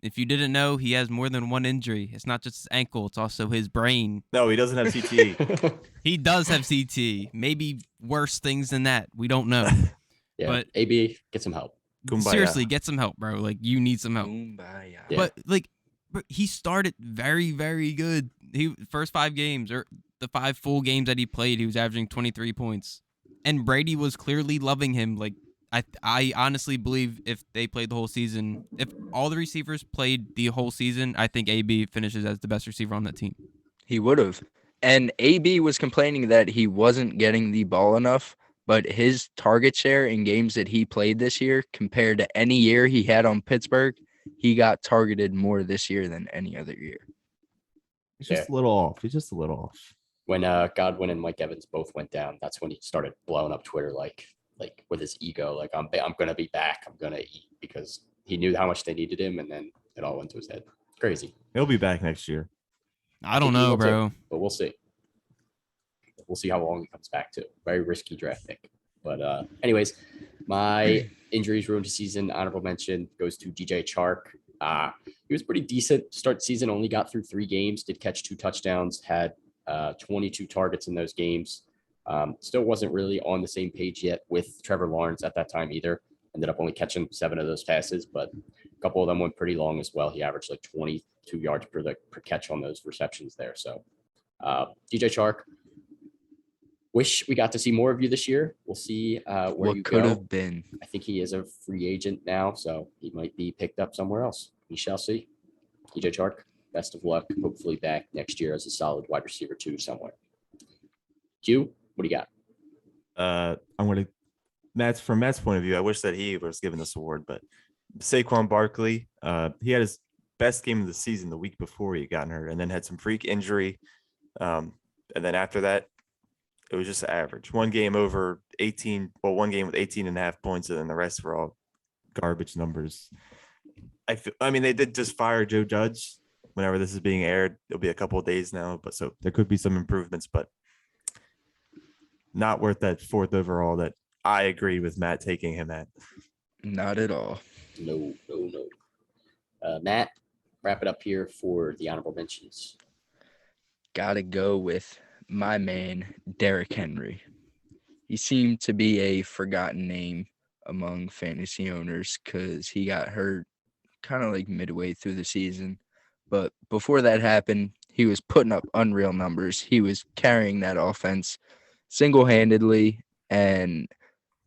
If you didn't know, he has more than one injury. It's not just his ankle, it's also his brain. No, he doesn't have CTE. He does have CTE. Maybe worse things than that. We don't know. Yeah, but AB, get some help. Kumbaya. Seriously, get some help, bro. Like, you need some help. Kumbaya. Yeah. But he started very, very good. He first 5 games, or the 5 full games that he played, he was averaging 23 points. And Brady was clearly loving him. Like, I honestly believe if they played the whole season, if all the receivers played the whole season, I think AB finishes as the best receiver on that team. He would have. And AB was complaining that he wasn't getting the ball enough, but his target share in games that he played this year compared to any year he had on Pittsburgh, he got targeted more this year than any other year. He's just a little off. He's just a little off. When Godwin and Mike Evans both went down, that's when he started blowing up Twitter like with his ego, like I'm gonna be back, I'm gonna eat, because he knew how much they needed him, and then it all went to his head. Crazy. He'll be back next year. I don't know, bro. Too, but we'll see. We'll see how long he comes back to. Very risky draft pick. But anyways, my injuries ruined his season. Honorable mention goes to DJ Chark. He was pretty decent to start the season, only got through 3 games, did catch 2 touchdowns, had 22 targets in those games. Still wasn't really on the same page yet with Trevor Lawrence at that time either. Ended up only catching 7 of those passes, but a couple of them went pretty long as well. He averaged like 22 yards per catch on those receptions there. So DJ Chark, wish we got to see more of you this year. We'll see where what you could go. have been. I think he is a free agent now, so he might be picked up somewhere else. We shall see. DJ Chark, best of luck. Hopefully back next year as a solid wide receiver too somewhere. Q, what do you got? I'm going to from Matt's point of view, I wish that he was given this award, but Saquon Barkley, he had his best game of the season the week before he got hurt, and then had some freak injury. And then after that, it was just average. One game with 18 and a half points, and then the rest were all garbage numbers. I mean, they did just fire Joe Judge. Whenever this is being aired, it'll be a couple of days now, but so there could be some improvements, but not worth that 4th overall that I agree with Matt taking him at. Not at all. No. Matt, wrap it up here for the honorable mentions. Gotta go with my man, Derrick Henry. He seemed to be a forgotten name among fantasy owners because he got hurt kind of like midway through the season. But before that happened, he was putting up unreal numbers. He was carrying that offense single-handedly. And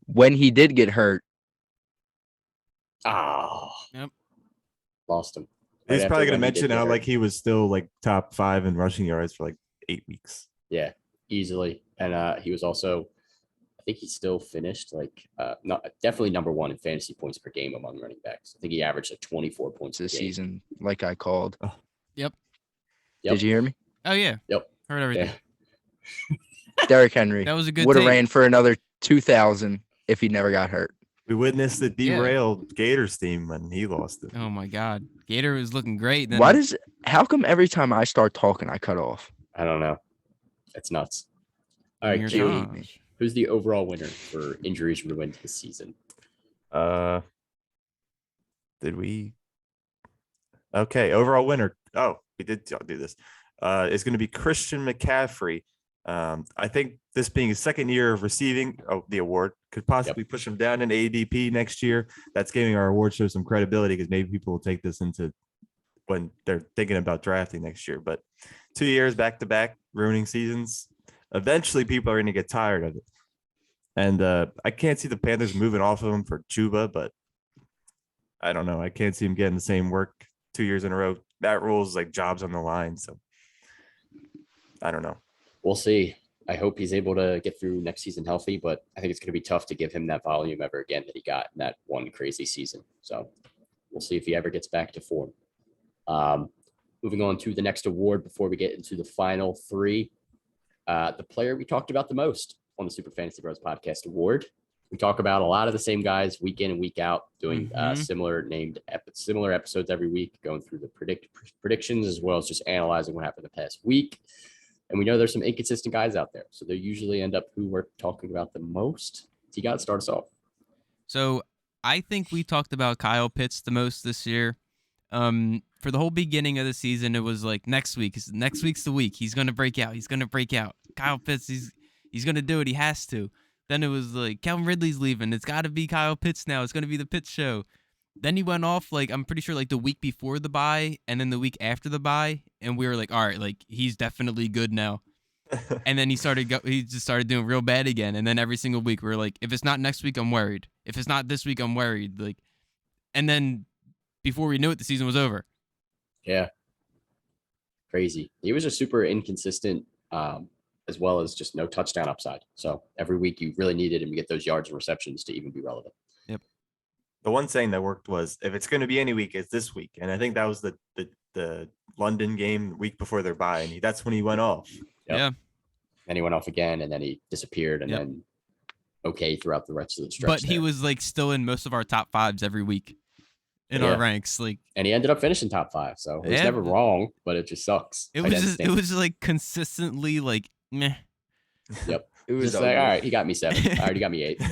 when he did get hurt, Yep. Lost him. He's Right probably after going to when he mention did get how hurt. like he was still like top 5 in rushing yards for like 8 weeks. Yeah, easily. And he was also, I think he still finished definitely number 1 in fantasy points per game among running backs. I think he averaged like 24 points this per game. season, like I called. Yep. Did you hear me? Oh, yeah. Yep. Heard everything. Yeah. Derrick Henry That was a good would have take. ran for another 2,000 if he never got hurt. We witnessed the derailed Gators team when he lost it. Oh, my God. Gator was looking great. Then How come every time I start talking, I cut off? I don't know. It's nuts. All right, Your Q, Josh. who's the overall winner for injuries ruined this season? Did we? Okay, overall winner. Oh, we did do this. It's going to be Christian McCaffrey. I think this being his 2nd year of receiving the award could possibly push him down in ADP next year. That's giving our award show some credibility because maybe people will take this into when they're thinking about drafting next year. But 2 years back to back ruining seasons, eventually people are going to get tired of it. And I can't see the Panthers moving off of him for Chuba, but I don't know. I can't see him getting the same work 2 years in a row. That rules like jobs on the line. So I don't know. We'll see. I hope he's able to get through next season healthy, but I think it's going to be tough to give him that volume ever again that he got in that one crazy season. So We'll see if he ever gets back to form. Moving on to the next award before we get into the final three. The player we talked about the most on the Super Fantasy Bros Podcast Award. We talk about a lot of the same guys week in and week out, doing similar episodes every week, going through the predictions as well as just analyzing what happened the past week. And we know there's some inconsistent guys out there, so they usually end up who we're talking about the most. So you got to start us off. So I think we talked about Kyle Pitts the most this year. For the whole beginning of the season, it was like next week's the week. He's gonna break out. Kyle Pitts, he's gonna do it. He has to. Then it was like Calvin Ridley's leaving. It's got to be Kyle Pitts now. It's gonna be the Pitts show. Then he went off like I'm pretty sure like the week before the bye, and then the week after the bye, and we were like, all right, like he's definitely good now. And then he just started doing real bad again. And then every single week we were like, if it's not next week, I'm worried. If it's not this week, I'm worried. Like, and then before we knew it, the season was over. Yeah. Crazy. He was just super inconsistent, as well as just no touchdown upside. So every week you really needed him to get those yards and receptions to even be relevant. Yep. The one saying that worked was, if it's going to be any week, it's this week. And I think that was the London game week before their bye. And that's when he went off. Yep. Yeah. And he went off again, and then he disappeared, and then throughout the rest of the stretch. But he was like still in most of our top fives every week in our ranks. Like, and he ended up finishing top 5. So it was never wrong, but it just sucks. It was like consistently like meh. Yep. It was just like, all right, he got me 7. All right, he got me 8.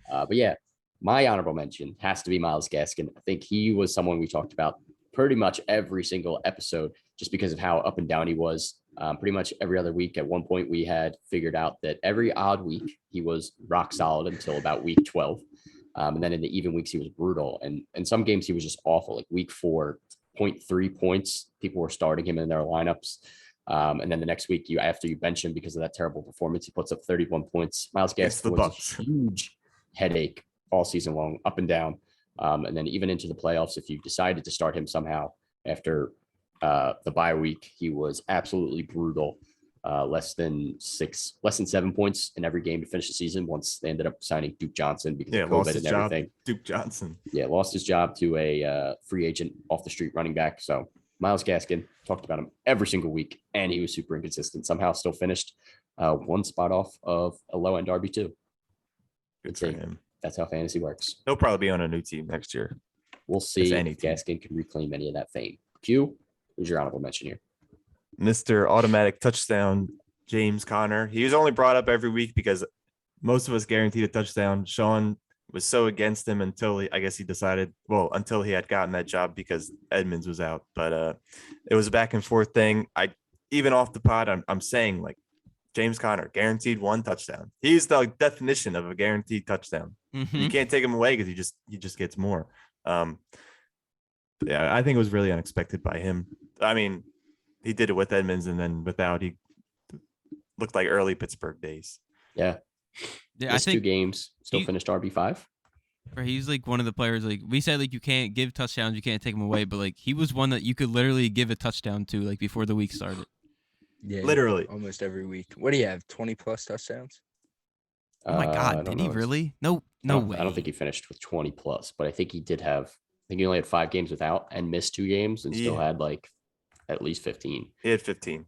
But yeah, my honorable mention has to be Myles Gaskin. I think he was someone we talked about pretty much every single episode, just because of how up and down he was. Pretty much every other week. At one point, we had figured out that every odd week he was rock solid until about week 12. And then in the even weeks, he was brutal. And in some games, he was just awful. Like week 4, 0.3 points. People were starting him in their lineups. And then the next week, after you bench him because of that terrible performance, he puts up 31 points. Myles Gaskin was a huge headache all season long, up and down. And then even into the playoffs, if you decided to start him somehow after the bye week, he was absolutely brutal. Less than 7 points in every game to finish the season once they ended up signing Duke Johnson because of COVID and everything. Duke Johnson. Yeah, lost his job to a free agent off the street running back. So Myles Gaskin, talked about him every single week, and he was super inconsistent. Somehow still finished one spot off of a low-end RB2. Good for him. That's how fantasy works. He'll probably be on a new team next year. We'll see if Gaskin can reclaim any of that fame. Q, who's your honorable mention here? Mr. Automatic Touchdown, James Conner. He was only brought up every week because most of us guaranteed a touchdown. Sean was so against him until he had gotten that job because Edmonds was out. But it was a back and forth thing. Even off the pod, I'm saying like James Conner, guaranteed 1 touchdown. He's the definition of a guaranteed touchdown. Mm-hmm. You can't take him away because he just gets more. I think it was really unexpected by him. I mean, he did it with Edmonds, and then without, he looked like early Pittsburgh days. Yeah. I think 2 games, still finished RB5. He's like one of the players, like we said, like you can't give touchdowns, you can't take them away, but like he was one that you could literally give a touchdown to, like before the week started. Yeah, literally almost every week. What do you have? 20 plus touchdowns? Oh my God, did he really? No way. I don't think he finished with 20 plus, but I think he did have. I think he only had 5 games without and missed 2 games and still had like at least 15. He had 15.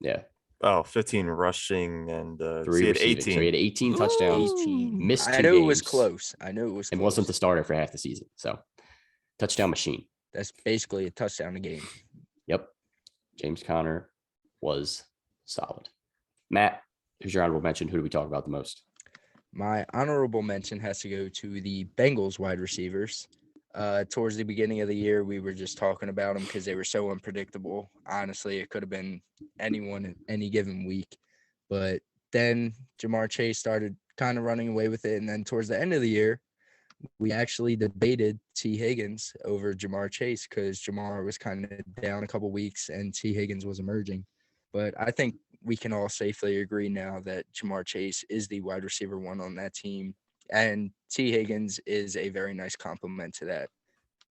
Yeah. Oh, 15 rushing and 3 he had receiving. 18. So he had 18 touchdowns. 18. Missed 2 I know games. it was close. And wasn't the starter for half the season. So touchdown machine. That's basically a touchdown a game. Yep. James Conner was solid. Matt, who's your honorable mention? Who do we talk about the most? My honorable mention has to go to the Bengals wide receivers. Towards the beginning of the year, we were just talking about them because they were so unpredictable. Honestly, it could have been anyone in any given week. But then Jamar Chase started kind of running away with it. And then towards the end of the year, we actually debated T. Higgins over Jamar Chase because Jamar was kind of down a couple weeks and T. Higgins was emerging. But I think we can all safely agree now that Jamar Chase is the wide receiver 1 on that team. And T. Higgins is a very nice compliment to that.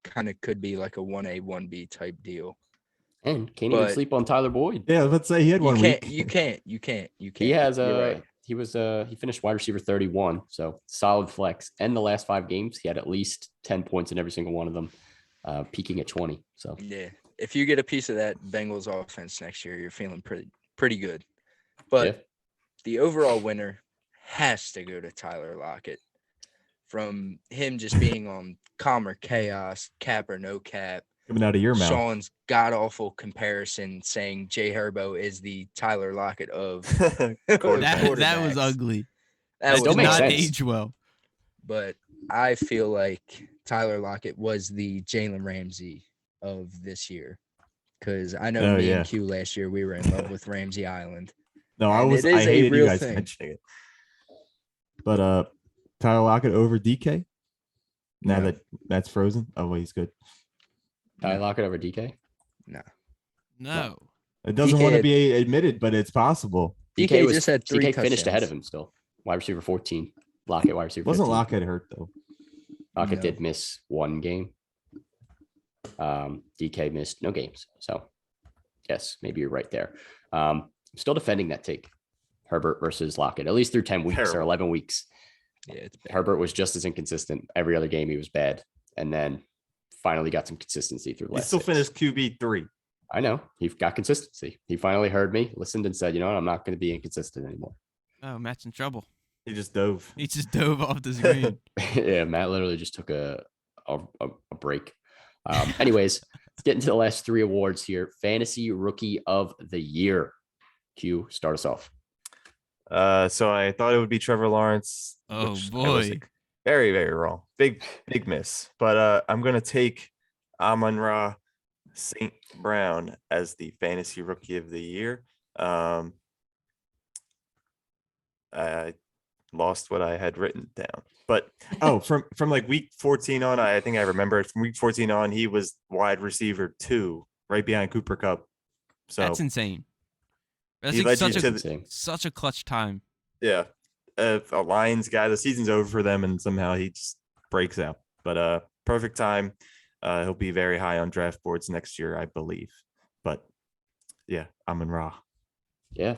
Kind of could be like a 1A, 1B type deal. And can't even sleep on Tyler Boyd. Yeah, let's say he had 1 week. You can't. He has he finished wide receiver 31, so solid flex. And the last 5 games, he had at least 10 points in every single one of them, peaking at 20. So yeah, if you get a piece of that Bengals offense next year, you're feeling pretty good. But the overall winner has to go to Tyler Lockett. From him just being on Calm or Chaos, Cap or No Cap, coming out of your mouth. Sean's god-awful comparison saying Jay Herbo is the Tyler Lockett of That was ugly. That That was did not sense. age well. But I feel like Tyler Lockett was the Jalen Ramsey of this year. Because I know and Q last year, we were in love with Ramsey Island. No, I hated you guys mentioning it. But Tyler Lockett over DK? Now that's frozen? Oh, well, he's good. Tyler Lockett over DK? No. It doesn't DK want to be admitted, but it's possible. DK just had 3 DK touchdowns. finished ahead of him still. Wide receiver 14. Lockett, wide receiver 15. Wasn't Lockett hurt, though? Lockett did miss 1 game. DK missed no games. So, yes, maybe you're right there. I'm still defending that take. Herbert versus Lockett, at least through 10 weeks or 11 weeks. Yeah, it's bad. Herbert was just as inconsistent. Every other game he was bad. And then finally got some consistency through the He last still 6. finished QB3. I know. He got consistency. He finally heard me, listened, and said, you know what? I'm not going to be inconsistent anymore. Oh, Matt's in trouble. He just dove. He just dove off the screen. Yeah, Matt literally just took a break. Anyways, let's get into the last 3 awards here. Fantasy Rookie of the Year. Q, start us off. So I thought it would be Trevor Lawrence. Oh, which I boy. was, like, very, very wrong. Big miss. But I'm going to take Amon-Ra St. Brown as the Fantasy Rookie of the Year. I lost what I had written down. But, from like week 14 on, I think I remember it. From week 14 on, he was wide receiver 2, right behind Cooper Kupp. So That's insane. That's he like led you to such a clutch time. Yeah. A Lions guy, the season's over for them, and somehow he just breaks out. But perfect time. He'll be very high on draft boards next year, I believe. But yeah, Amon-Ra. Yeah,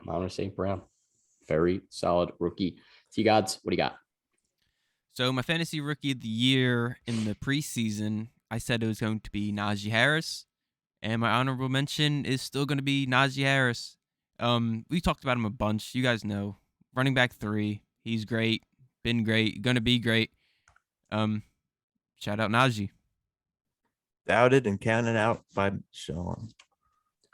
Amon-Ra St. Brown. Very solid rookie. T-Gods, what do you got? So my fantasy rookie of the year in the preseason, I said it was going to be Najee Harris. And my honorable mention is still going to be Najee Harris. We talked about him a bunch. You guys know. Running back 3. He's great. Been great. Going to be great. Shout out Najee. Doubted and counted out by Sean.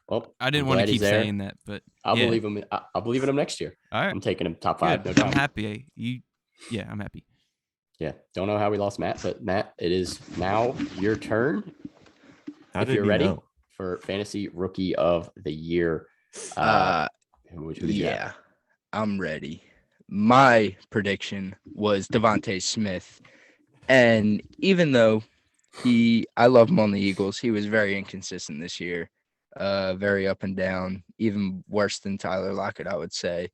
Well, I didn't want to keep saying that, but I'll yeah. believe him. I'll believe in him next year. All right. I'm taking him top 5. Good. No I'm doubt. happy. I'm happy. Yeah. Don't know how we lost Matt, but Matt, it is now your turn. How if did you're you ready know? for Fantasy Rookie of the Year. Who did you have? I'm ready. My prediction was Devontae Smith. And even though I love him on the Eagles, he was very inconsistent this year. Very up and down, even worse than Tyler Lockett, I would say.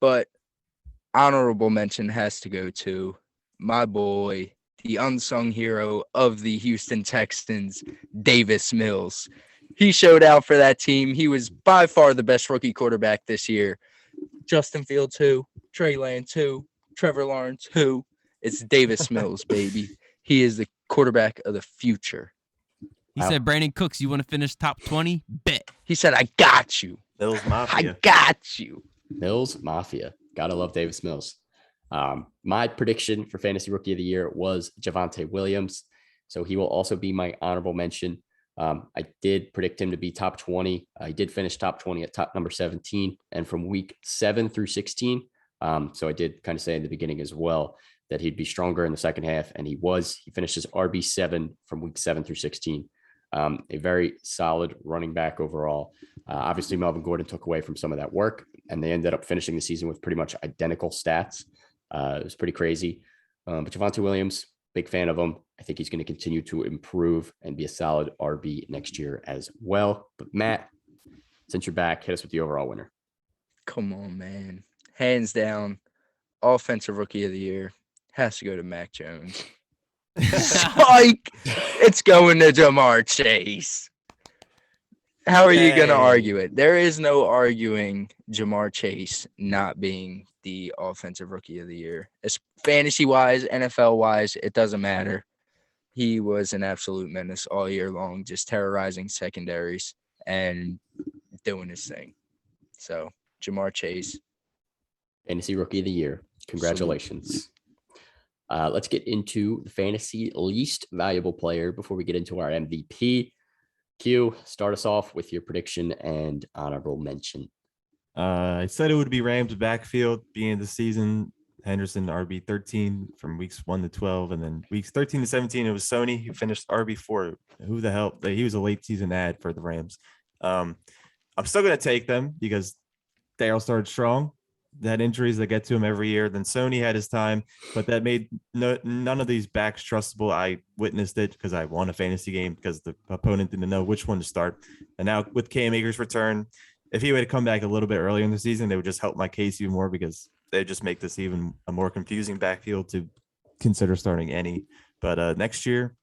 But honorable mention has to go to my boy, the unsung hero of the Houston Texans, Davis Mills. He showed out for that team. He was by far the best rookie quarterback this year. Justin Fields, who? Trey Lance, who? Trevor Lawrence, who? It's Davis Mills, baby. He is the quarterback of the future. He said, Brandon Cooks, you want to finish top 20? Bet. He said, I got you. Mills Mafia. I got you. Mills Mafia. Gotta love Davis Mills. My prediction for Fantasy Rookie of the Year was Javonte Williams. So he will also be my honorable mention. I did predict him to be top 20. He did finish top 20 at top number 17. And from week 7 through 16. So I did kind of say in the beginning as well that he'd be stronger in the second half. And he finished his RB7 from week 7 through 16. A very solid running back overall. Obviously, Melvin Gordon took away from some of that work, and they ended up finishing the season with pretty much identical stats. It was pretty crazy. But Javonte Williams, big fan of him. I think he's going to continue to improve and be a solid RB next year as well. But Matt, since you're back, hit us with the overall winner. Come on, man. Hands down, offensive rookie of the year has to go to Mac Jones. Spike! It's going to Jamar Chase. How are you going to argue it? There is no arguing Jamar Chase not being the offensive rookie of the year. It's fantasy-wise, NFL-wise, it doesn't matter. He was an absolute menace all year long, just terrorizing secondaries and doing his thing. So, Jamar Chase. Fantasy Rookie of the Year. Congratulations. Let's get into the fantasy least valuable player before we get into our MVP. Q, start us off with your prediction and honorable mention. I said it would be Rams backfield being the season. Henderson RB 13 from weeks 1 to 12, and then weeks 13 to 17 it was Sony who finished RB 4. Who the hell? He was a late season ad for the Rams. I'm still gonna take them because Darrell started strong. They had injuries that get to him every year. Then Sony had his time, but that made none of these backs trustable. I witnessed it because I won a fantasy game because the opponent didn't know which one to start. And now with Cam Akers' return, if he would have come back a little bit earlier in the season, they would just help my case even more because they just make this even a more confusing backfield to consider starting any. But next year,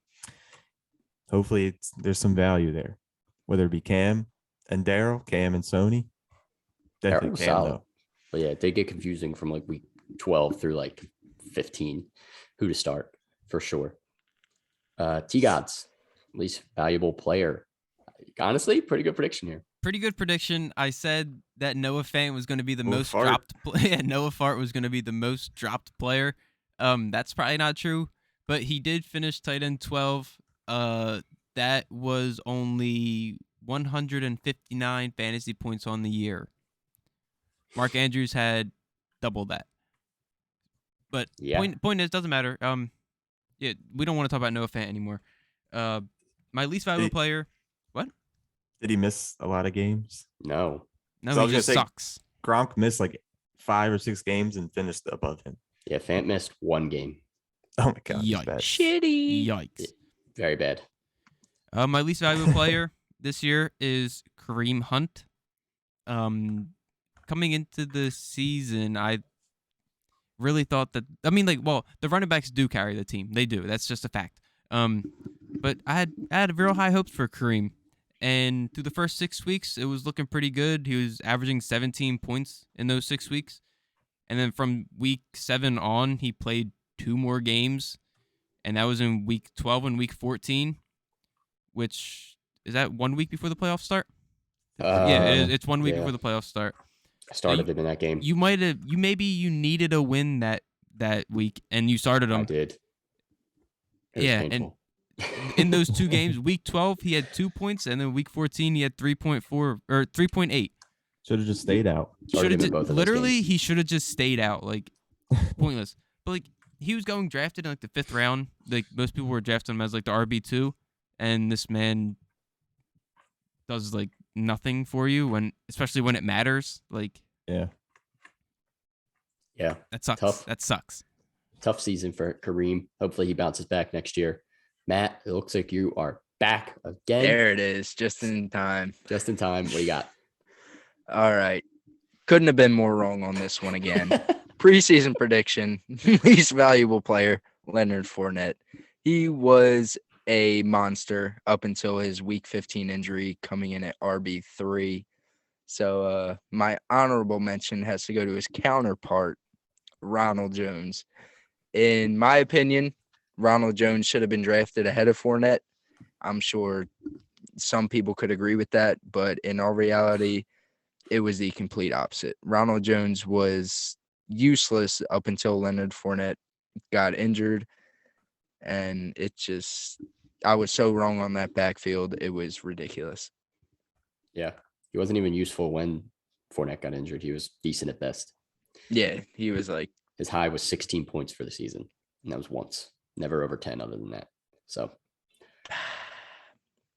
hopefully there's some value there, whether it be Cam and Darrell, Cam and Sony. Definitely Cam, solid. though. But yeah, it did get confusing from like week 12 through like 15 who to start for sure. T-Gods, least valuable player. Honestly, pretty good prediction here. Pretty good prediction. I said that Noah Fant was going to be the most Fart. dropped. Yeah, Noah Fart was going to be the most dropped player. That's probably not true, but he did finish tight end 12. That was only 159 fantasy points on the year. Mark Andrews had double that. But Yeah. point is, doesn't matter. Yeah, we don't want to talk about Noah Fant anymore. My least valuable player. What? Did he miss a lot of games? No. No, So I he was gonna just say- sucks. Gronk missed like 5 or 6 games and finished above him. Yeah, Fant missed one game. Oh my god, he's Yikes. bad. Shitty. Yikes. Very bad. My least valuable player this year is Kareem Hunt. Coming into the season, I really thought that the running backs do carry the team. They do. That's just a fact. But I had real high hopes for Kareem. And through the first 6 weeks, it was looking pretty good. He was averaging 17 points in those 6 weeks. And then from week 7 on, he played 2 more games. And that was in week 12 and week 14, which is that 1 week before the playoffs start? It's 1 week before the playoffs start. I started him in that game. You needed a win that week, and you started him. I did. It was painful. And in those 2 games, week 12 he had 2 points, and then week 14 he had 3.4 or 3.8. Should have just stayed out. He should have just stayed out. Like pointless. But like he was going drafted in like the 5th round. Like most people were drafting him as like the RB2, and this man does like nothing for you especially when it matters. Like Yeah. that sucks. Tough. That sucks. Tough season for Kareem. Hopefully he bounces back next year. Matt, it looks like you are back again. There it is, just in time. Just in time. What do you got? All right. Couldn't have been more wrong on this one again. Preseason prediction, least valuable player, Leonard Fournette. He was a monster up until his week 15 injury coming in at RB3. So my honorable mention has to go to his counterpart, Ronald Jones. In my opinion, Ronald Jones should have been drafted ahead of Fournette. I'm sure some people could agree with that, but in all reality, it was the complete opposite. Ronald Jones was useless up until Leonard Fournette got injured, and I was so wrong on that backfield. It was ridiculous. Yeah. He wasn't even useful when Fournette got injured. He was decent at best. Yeah, he was like, His high was 16 points for the season, and that was once. Never over 10 other than that. So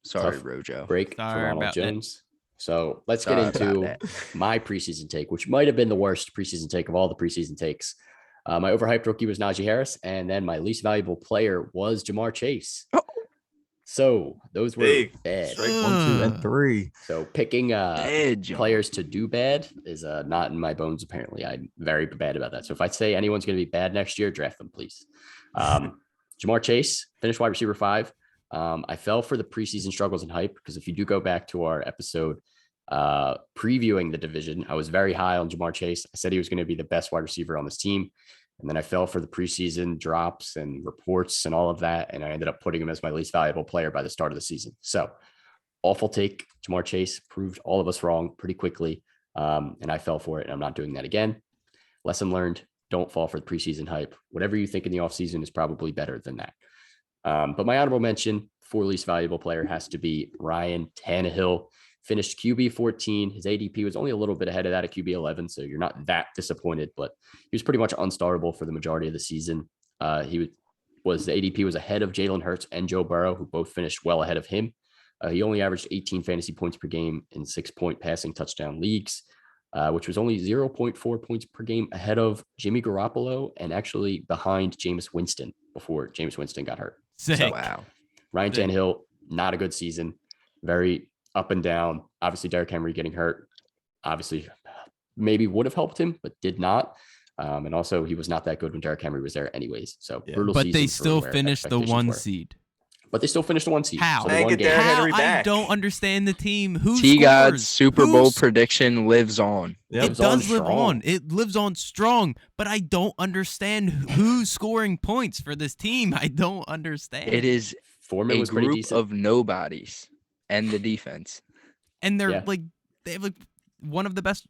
sorry, tough Rojo. break Sorry for Ronald about that. Jones. So let's Sorry get about into that. my preseason take, which might have been the worst preseason take of all the preseason takes. My overhyped rookie was Najee Harris, and then my least valuable player was Jamar Chase. Oh. So those were Big. bad. Strike 1, 2, and 3. So picking Dead, Jamar. players to do bad is not in my bones, apparently. I'm very bad about that. So if I say anyone's going to be bad next year, draft them, please. Jamar Chase finished wide receiver 5. I fell for the preseason struggles and hype because if you do go back to our episode previewing the division, I was very high on Jamar Chase. I said he was going to be the best wide receiver on this team. And then I fell for the preseason drops and reports and all of that. And I ended up putting him as my least valuable player by the start of the season. So awful take. Jamar Chase proved all of us wrong pretty quickly. And I fell for it. And I'm not doing that again. Lesson learned. Don't fall for the preseason hype. Whatever you think in the offseason is probably better than that. But my honorable mention for least valuable player has to be Ryan Tannehill. Finished QB 14. His ADP was only a little bit ahead of that at QB 11, so you're not that disappointed, but he was pretty much unstartable for the majority of the season. The ADP was ahead of Jalen Hurts and Joe Burrow, who both finished well ahead of him. He only averaged 18 fantasy points per game in 6-point passing touchdown leagues, which was only 0.4 points per game ahead of Jimmy Garoppolo and actually behind Jameis Winston before Jameis Winston got hurt. Sick. So, Wow. Ryan Tannehill, not a good season. Very up and down. Obviously, Derrick Henry getting hurt, obviously maybe would have helped him, but did not. And also, he was not that good when Derrick Henry was there anyways. So brutal but season. they still finished the 1 seed. But they still finished the 1 seed. How? So They get Derrick How? Henry I back. don't understand the team. Who T-God's scores? Super Bowl prediction lives on. Yep. It does live on. It lives on strong, but I don't understand who's scoring points for this team. I don't understand. It is Foreman a was pretty group decent. of nobodies and the defense. And they're Yeah. they have one of the best.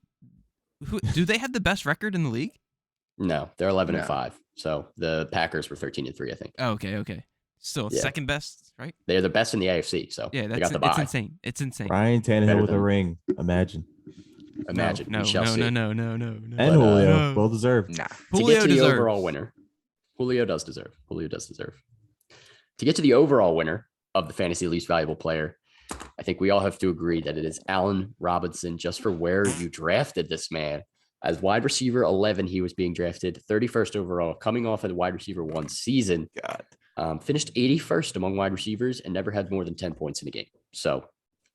Do they have the best record in the league? No, they're 11 and No. 5. So the Packers were 13 and 3, I think. Oh, okay. Still Yeah. second best, right? They're the best in the AFC. So Yeah, they got the it's bye. insane. It's insane. Ryan Better Tannehill with a than- ring. Imagine. Imagine. No, we shall see. no. And But, Julio. no. Well deserved. Nah. To Julio get to the deserves. overall winner, Julio does deserve. To get to the overall winner of the fantasy least valuable player, I think we all have to agree that it is Allen Robinson, just for where you drafted this man. As wide receiver 11, he was being drafted 31st overall, coming off of the wide receiver 1 season. God. Finished 81st among wide receivers and never had more than 10 points in a game. So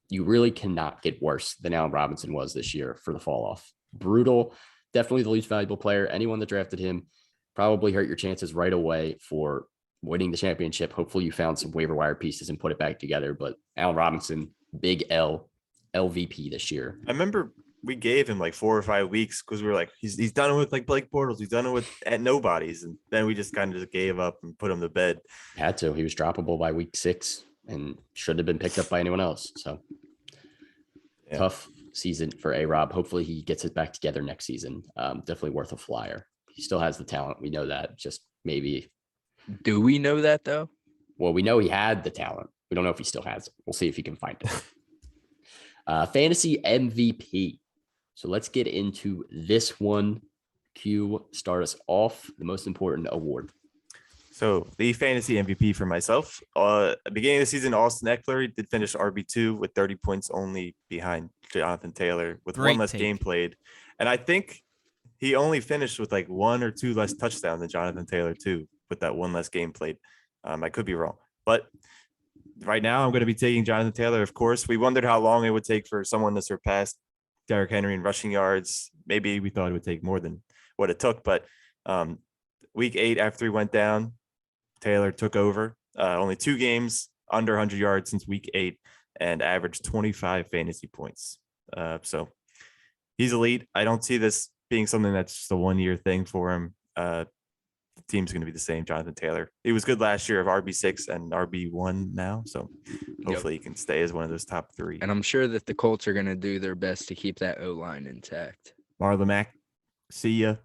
you really cannot get worse than Allen Robinson was this year for the fall off. Brutal. Definitely the least valuable player. Anyone that drafted him probably hurt your chances right away for winning the championship. Hopefully you found some waiver wire pieces and put it back together. But Allen Robinson, big LVP this year. I remember we gave him like 4 or 5 weeks because we were like, he's done it with like Blake Bortles. He's done it with at nobodies. And then we just kind of just gave up and put him to bed. Had to. He was droppable by week 6 and shouldn't have been picked up by anyone else. So Yeah. tough season for A-Rob. Hopefully he gets it back together next season. Definitely worth a flyer. He still has the talent. We know that. Just maybe. Do we know that though? Well, we know he had the talent. We don't know if he still has it. We'll see if he can find it. Fantasy MVP. So let's get into this one. Q, start us off. The most important award. So the fantasy MVP for myself, at the beginning of the season, Austin Eckler did finish RB2 with 30 points only behind Jonathan Taylor with Great one less take. game played. And I think he only finished with like 1 or 2 less touchdowns than Jonathan Taylor too, with that 1 less game played. I could be wrong, but right now I'm going to be taking Jonathan Taylor. Of course, we wondered how long it would take for someone to surpass Derrick Henry in rushing yards. Maybe we thought it would take more than what it took, but week 8 after he went down, Taylor took over. Only 2 games under 100 yards since week 8 and averaged 25 fantasy points. So he's elite. I don't see this being something that's just a 1-year thing for him. The team's going to be the same. Jonathan Taylor. He was good last year of RB6 and RB1 now. So hopefully he can stay as one of those top 3. And I'm sure that the Colts are going to do their best to keep that O-line intact. Marlon Mack, see ya.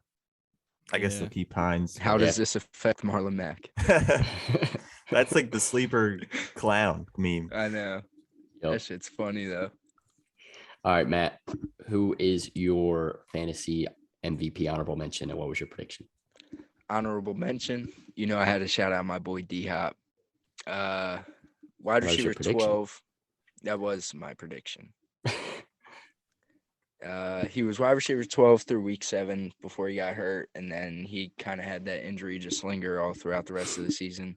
I guess Yeah. they'll keep Hines. How does this affect Marlon Mack? That's like the sleeper clown meme. I know. Yep. That shit's funny though. All right, Matt, who is your fantasy MVP honorable mention and what was your prediction? Honorable mention. You know, I had to shout out my boy D-Hop. Wide was your receiver prediction? 12. That was my prediction. He was wide receiver 12 through week 7 before he got hurt, and then he kind of had that injury just linger all throughout the rest of the season.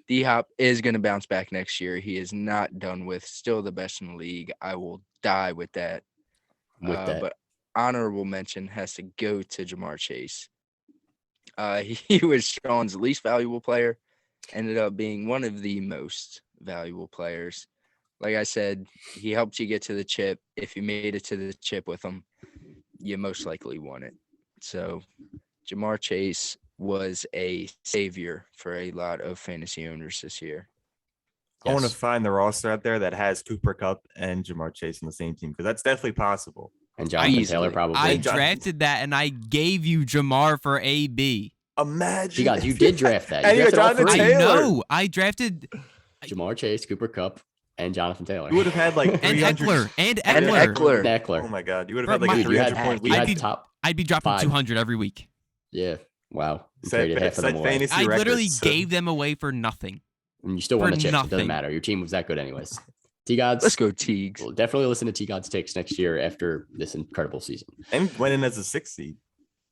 D-Hop is going to bounce back next year. He is not done with. Still the best in the league. I will die with that. But honorable mention has to go to Jamar Chase. He was Sean's least valuable player, ended up being one of the most valuable players. Like I said, he helped you get to the chip. If you made it to the chip with him, you most likely won it. So Jamar Chase was a savior for a lot of fantasy owners this year. I want to Yes. find the roster out there that has Cooper Kupp and Jamar Chase on the same team because that's definitely possible. And Jonathan Easily. Taylor probably. I Jonathan- drafted that and I gave you Jamar for AB. Imagine. God, you did draft that. And You you drafted all got three. Jonathan I Taylor. know. I drafted Jamar Chase, Cooper Kupp, and Jonathan Taylor. You would have had like and 300. Eckler. And And Eckler. Eckler. Eckler. Oh my God, you would Bro, have had like my- a Dude, you 300 had, point you lead. I'd had be- top. I'd be dropping Five. 200 every week. Yeah. Wow. You Set- traded half of set them away. fantasy I literally records, so- gave them away for nothing. And you still won for the chip. It nothing. doesn't matter. Your team was that good anyways. T-Gods. Let's go, Teagues. We'll definitely listen to T-God's takes next year after this incredible season. and went in as a 6th seed.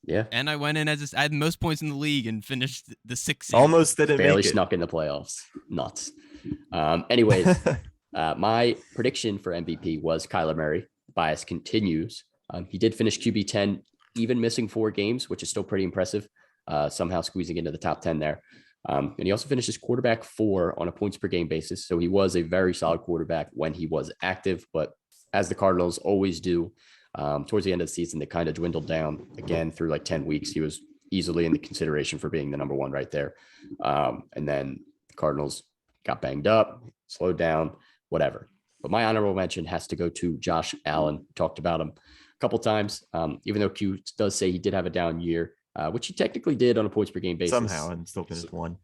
Yeah. And I went in I had the most points in the league and finished the 6th seed. Almost didn't Barely make it. snuck in the playoffs. Nuts. Anyways, my prediction for MVP was Kyler Murray. Bias continues. He did finish QB 10, even missing 4 games, which is still pretty impressive. Somehow squeezing into the top 10 there. And he also finished as quarterback 4 on a points per game basis. So he was a very solid quarterback when he was active. But as the Cardinals always do, towards the end of the season, they kind of dwindled down again through like 10 weeks. He was easily in the consideration for being the number 1 right there. And then the Cardinals got banged up, slowed down, whatever. But my honorable mention has to go to Josh Allen. Talked about him a couple times, even though Q does say he did have a down year, which he technically did on a points per game basis. Somehow and still finished 1.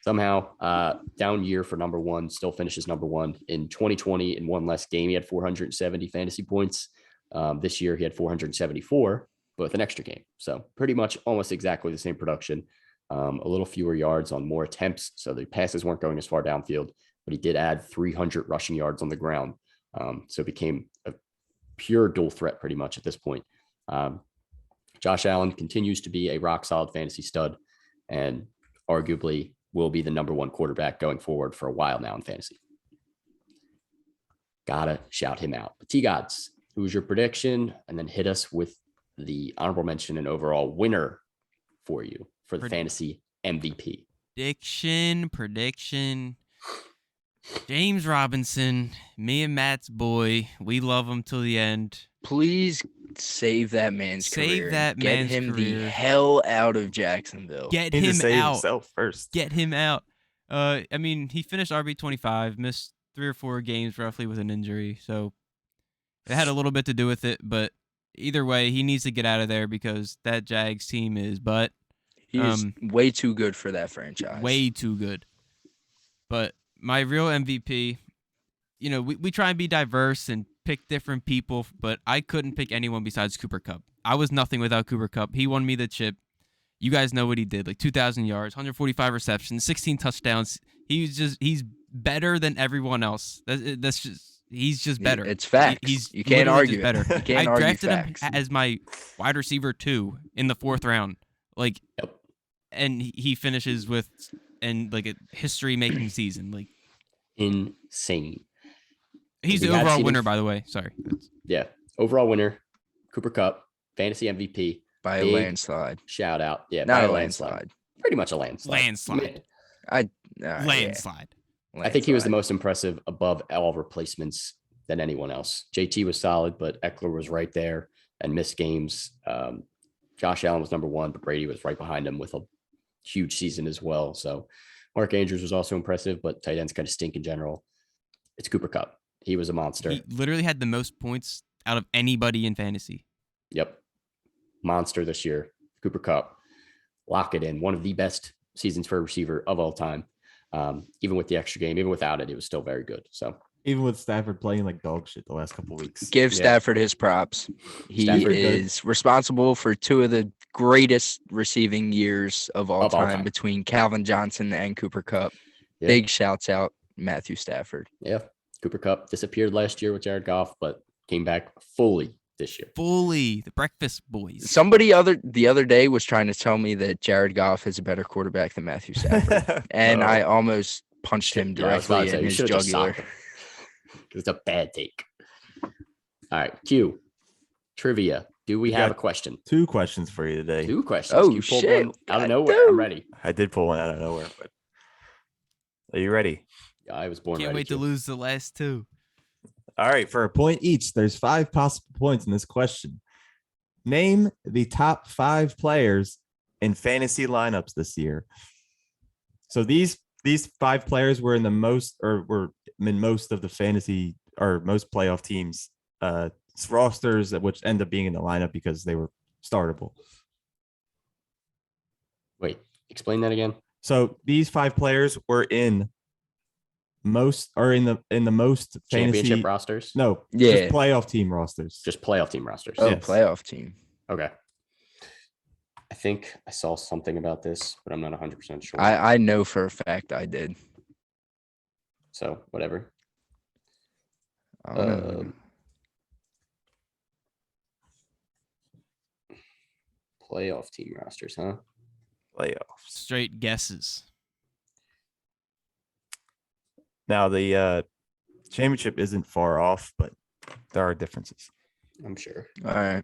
Somehow, down year for number 1, still finishes number 1 in 2020 in one less game. He had 470 fantasy points. This year he had 474, but with an extra game. So pretty much almost exactly the same production. A little fewer yards on more attempts. So the passes weren't going as far downfield, but he did add 300 rushing yards on the ground. So it became a pure dual threat pretty much at this point. Josh Allen continues to be a rock solid fantasy stud and arguably will be the number 1 quarterback going forward for a while now in fantasy. Gotta shout him out. But T-Gods, who's your prediction? And then hit us with the honorable mention and overall winner for you for the fantasy MVP. Prediction. James Robinson, me and Matt's boy. We love him till the end. Please save that man's career. Save that Get man's him the career. hell out of Jacksonville. Get He needs him to save out. himself first. Get him out. I mean, he finished RB25, missed 3 or 4 games roughly with an injury, so it had a little bit to do with it. But either way, he needs to get out of there because that Jags team is He's way too good for that franchise. way too good. But my real MVP, we try and be diverse and pick different people, but I couldn't pick anyone besides Cooper Kupp. I was nothing without Cooper Kupp. He won me the chip. You guys know what he did, like 2,000 yards, 145 receptions, 16 touchdowns. He's better than everyone else. He's just better. It's facts. You can't literally argue just better. it. You can't I argue drafted facts. him as my wide receiver 2 in the 4th round. Like, Yep. and he finishes with like a history-making season. Like, Insane. he's We the had overall seen him- winner, by the way. Sorry. Yeah. Overall winner, Cooper Kupp, fantasy MVP. By a Big landslide. Shout out. Yeah. Not by a landslide. Pretty much a landslide. Landslide. Yeah. Landslide. I think he was the Landslide. most impressive above all replacements than anyone else. JT was solid, but Eckler was right there and missed games. Josh Allen was number 1, but Brady was right behind him with a huge season as well. So Mark Andrews was also impressive, but tight ends kind of stink in general. It's Cooper Kupp. He was a monster. He literally had the most points out of anybody in fantasy. Yep. Monster this year. Cooper Kupp. Lock it in. One of the best seasons for a receiver of all time. Even with the extra game, even without it, it was still very good. So Even with Stafford playing like dog shit the last couple weeks. Give Yeah. Stafford his props. He Stafford good. is responsible for 2 of the greatest receiving years of all time between Calvin Johnson and Cooper Kupp. Yeah. Big shouts out Matthew Stafford. Yeah. Cooper Kupp disappeared last year with Jared Goff, but came back fully this year. Fully the Breakfast Boys. Somebody the other day was trying to tell me that Jared Goff is a better quarterback than Matthew Stafford, and No. I almost punched him Yeah, I was about to directly say, in you his should've just jugular. socked him. It's a bad take. All right, Q. Trivia. Do we You have got a question? 2 questions for you today. 2 questions. Oh, Q pulled shit. one out of God nowhere. damn. I'm ready. I did pull one out of nowhere, but are you ready? Yeah, I was born Can't ready wait to lose the last two. All right, for a point each, there's 5 possible points in this question. Name the top 5 players in fantasy lineups this year. So these 5 players were in most of the fantasy or most playoff teams rosters, which end up being in the lineup because they were startable. Wait, explain that again. So these 5 players were in the most Championship fantasy rosters? No, Yeah. just playoff team rosters. Just playoff team rosters. Oh, Yes. playoff team. Okay. I think I saw something about this, but I'm not 100% sure. I know for a fact I did. So whatever. I don't know. Playoff team rosters, huh? Playoffs. Straight guesses. Now the championship isn't far off, but there are differences. I'm sure. All right.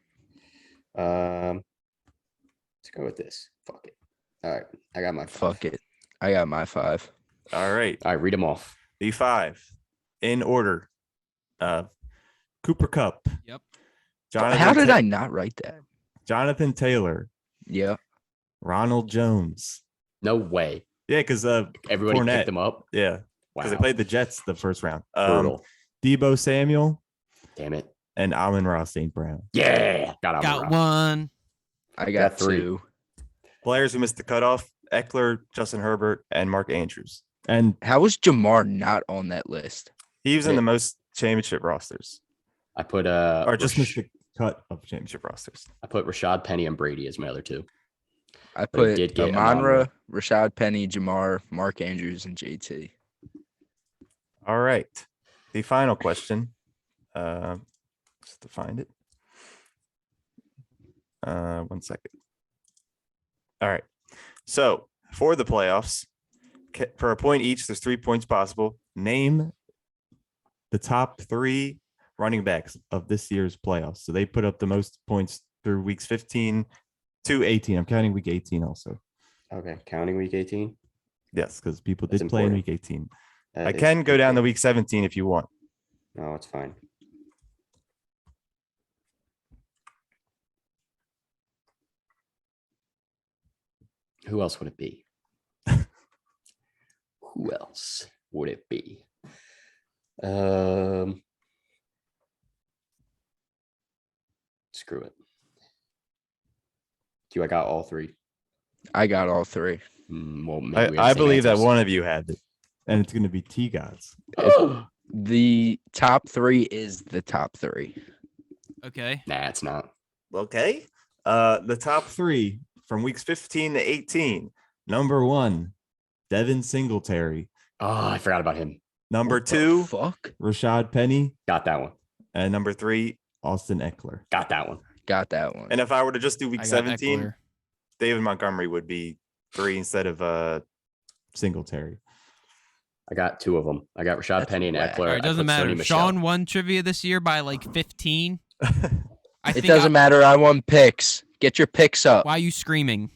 Let's go with this. Fuck it. All right. I got my 5. Fuck it. I got my 5. All right. All right, read them off. The 5 in order. Cooper Kupp. Yep. How did I not write that? Jonathan Taylor. Yeah. Ronald Jones. No way. Yeah, because Everybody Fournette. picked them up. Yeah, Wow. because they played the Jets the first round. Brutal. Debo Samuel Damn it. and Amon-Ra St. Brown. Yeah. Got one. I got Got 3. 2. Players who missed the cutoff: Eckler, Justin Herbert, and Mark Andrews. And How was Jamar not on that list? he was in the most championship rosters, I put or just missed the cut of championship rosters. I put Rashad Penny and Brady as my other 2. I But he put did get Amon-Ra, Rashad Penny, Jamar, Mark Andrews, and JT. All right, the final question. Just to find it. 1 second. All right. So for the playoffs, for a point each, there's 3 points possible. Name the top 3 running backs of this year's playoffs. So they put up the most points through weeks 15 to 18. I'm counting week 18 also. Okay. Counting week 18. Yes, because people That's did play in important. week 18. That I is can go down to important. week 17 if you want. No, it's fine. Who else would it be? Who else would it be? Screw it. I got all 3. I got all 3. Well, maybe we have I the same believe that answers. one of you had it, and it's going to be T Gods. The top 3 is the top 3. Okay. Nah, it's not. Okay. The top 3 from weeks 15 to 18. Number 1, Devin Singletary. Oh, I forgot about him. Number What the 2, fuck? Rashad Penny. Got that one. And number 3, Austin Eckler. Got that one. Got that one. And if I were to just do week I got 17, Eckler. David Montgomery would be 3 instead of Singletary. I got 2 of them. I got Rashad That's Penny and whack. Eckler. All right, I doesn't put matter. Sony Michel. Sean won trivia this year by like 15. I It think doesn't matter. I won picks. Get your picks up. Why are you screaming?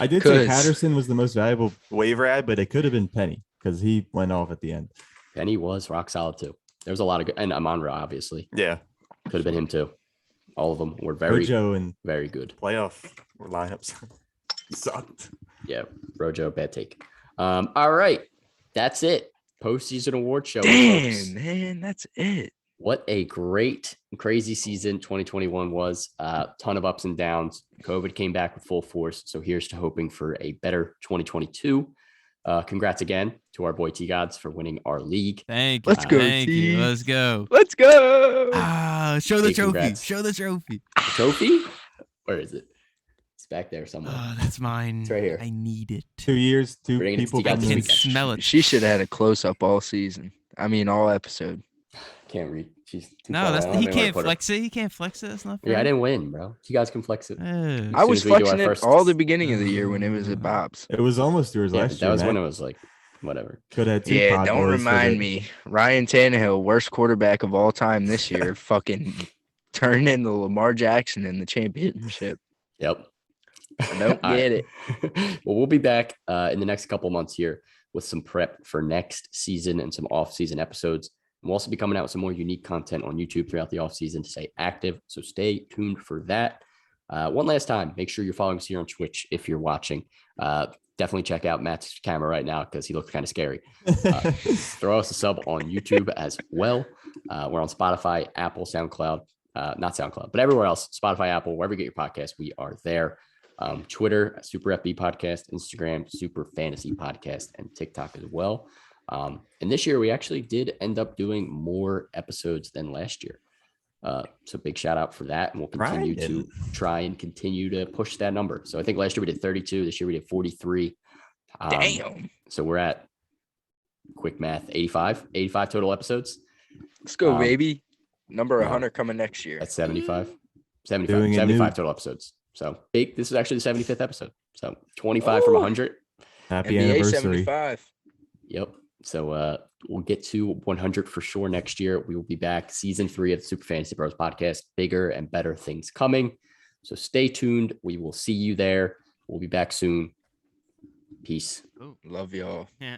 I did say 'Cause- Patterson was the most valuable waiver ad, but it could have been Penny because he went off at the end. Penny was rock solid too. There was a lot of good, and Amon-Ra obviously Yeah. could have been him too. All of them were very, Rojo and very good. playoff lineups sucked. Yeah, Rojo, bad take. All right, that's it. Postseason award show. folks. Damn, man, that's it. What a great, crazy season 2021 was. Ton of ups and downs. COVID came back with full force. So here's to hoping for a better 2022. Congrats again to our boy T Gods for winning our league. Thank you. Let's go, Thank you. T. Let's go. Let's go. Show the Hey, trophy. congrats. Show the trophy. The trophy? Where is it? It's back there somewhere. Oh, that's mine. It's right here. I need it. 2 years, 2 Bring it to people. T-Gods I from this can the- weekend. smell it. She should have had a close up all season. I mean, all episode. Can't read. She's too No, far that's down. I he don't even wanna can't put her- flex it. He can't flex it. That's not fair. Yeah, I didn't win, bro. You guys can flex it. Eh. I soon was as we do our flexing it first- all the beginning of the year when it was at Bob's. It was almost yours Yeah, last that year. was when Matt. it was like, whatever. Could have had 2 Yeah, pod don't boys for remind the- me. Ryan Tannehill, worst quarterback of all time this year, fucking turned into Lamar Jackson in the championship. Yep. I don't All right. get it. Well, we'll be back in the next couple months here with some prep for next season and some off-season episodes. We'll also be coming out with some more unique content on YouTube throughout the offseason to stay active. So stay tuned for that. One last time, make sure you're following us here on Twitch if you're watching. Definitely check out Matt's camera right now because he looks kind of scary. Throw us a sub on YouTube as well. We're on Spotify, Apple, SoundCloud, not SoundCloud, but everywhere else, Spotify, Apple, wherever you get your podcast, we are there. Twitter, Super FB Podcast, Instagram, Super Fantasy Podcast, and TikTok as well. And this year we actually did end up doing more episodes than last year. So big shout out for that. And we'll continue to try and continue to push that number. So I think last year we did 32. This year we did 43. Damn. So we're at, quick math, 85 total episodes. Let's go, baby. Number 100 coming next year. That's 75 total episodes. So big. This is actually the 75th episode. So 25 from 100. Happy NBA anniversary. 75. Yep. So we'll get to 100 for sure next year. We will be back. Season 3 of the Super Fantasy Bros podcast. Bigger and better things coming. So stay tuned. We will see you there. We'll be back soon. Peace. Love y'all. Yeah.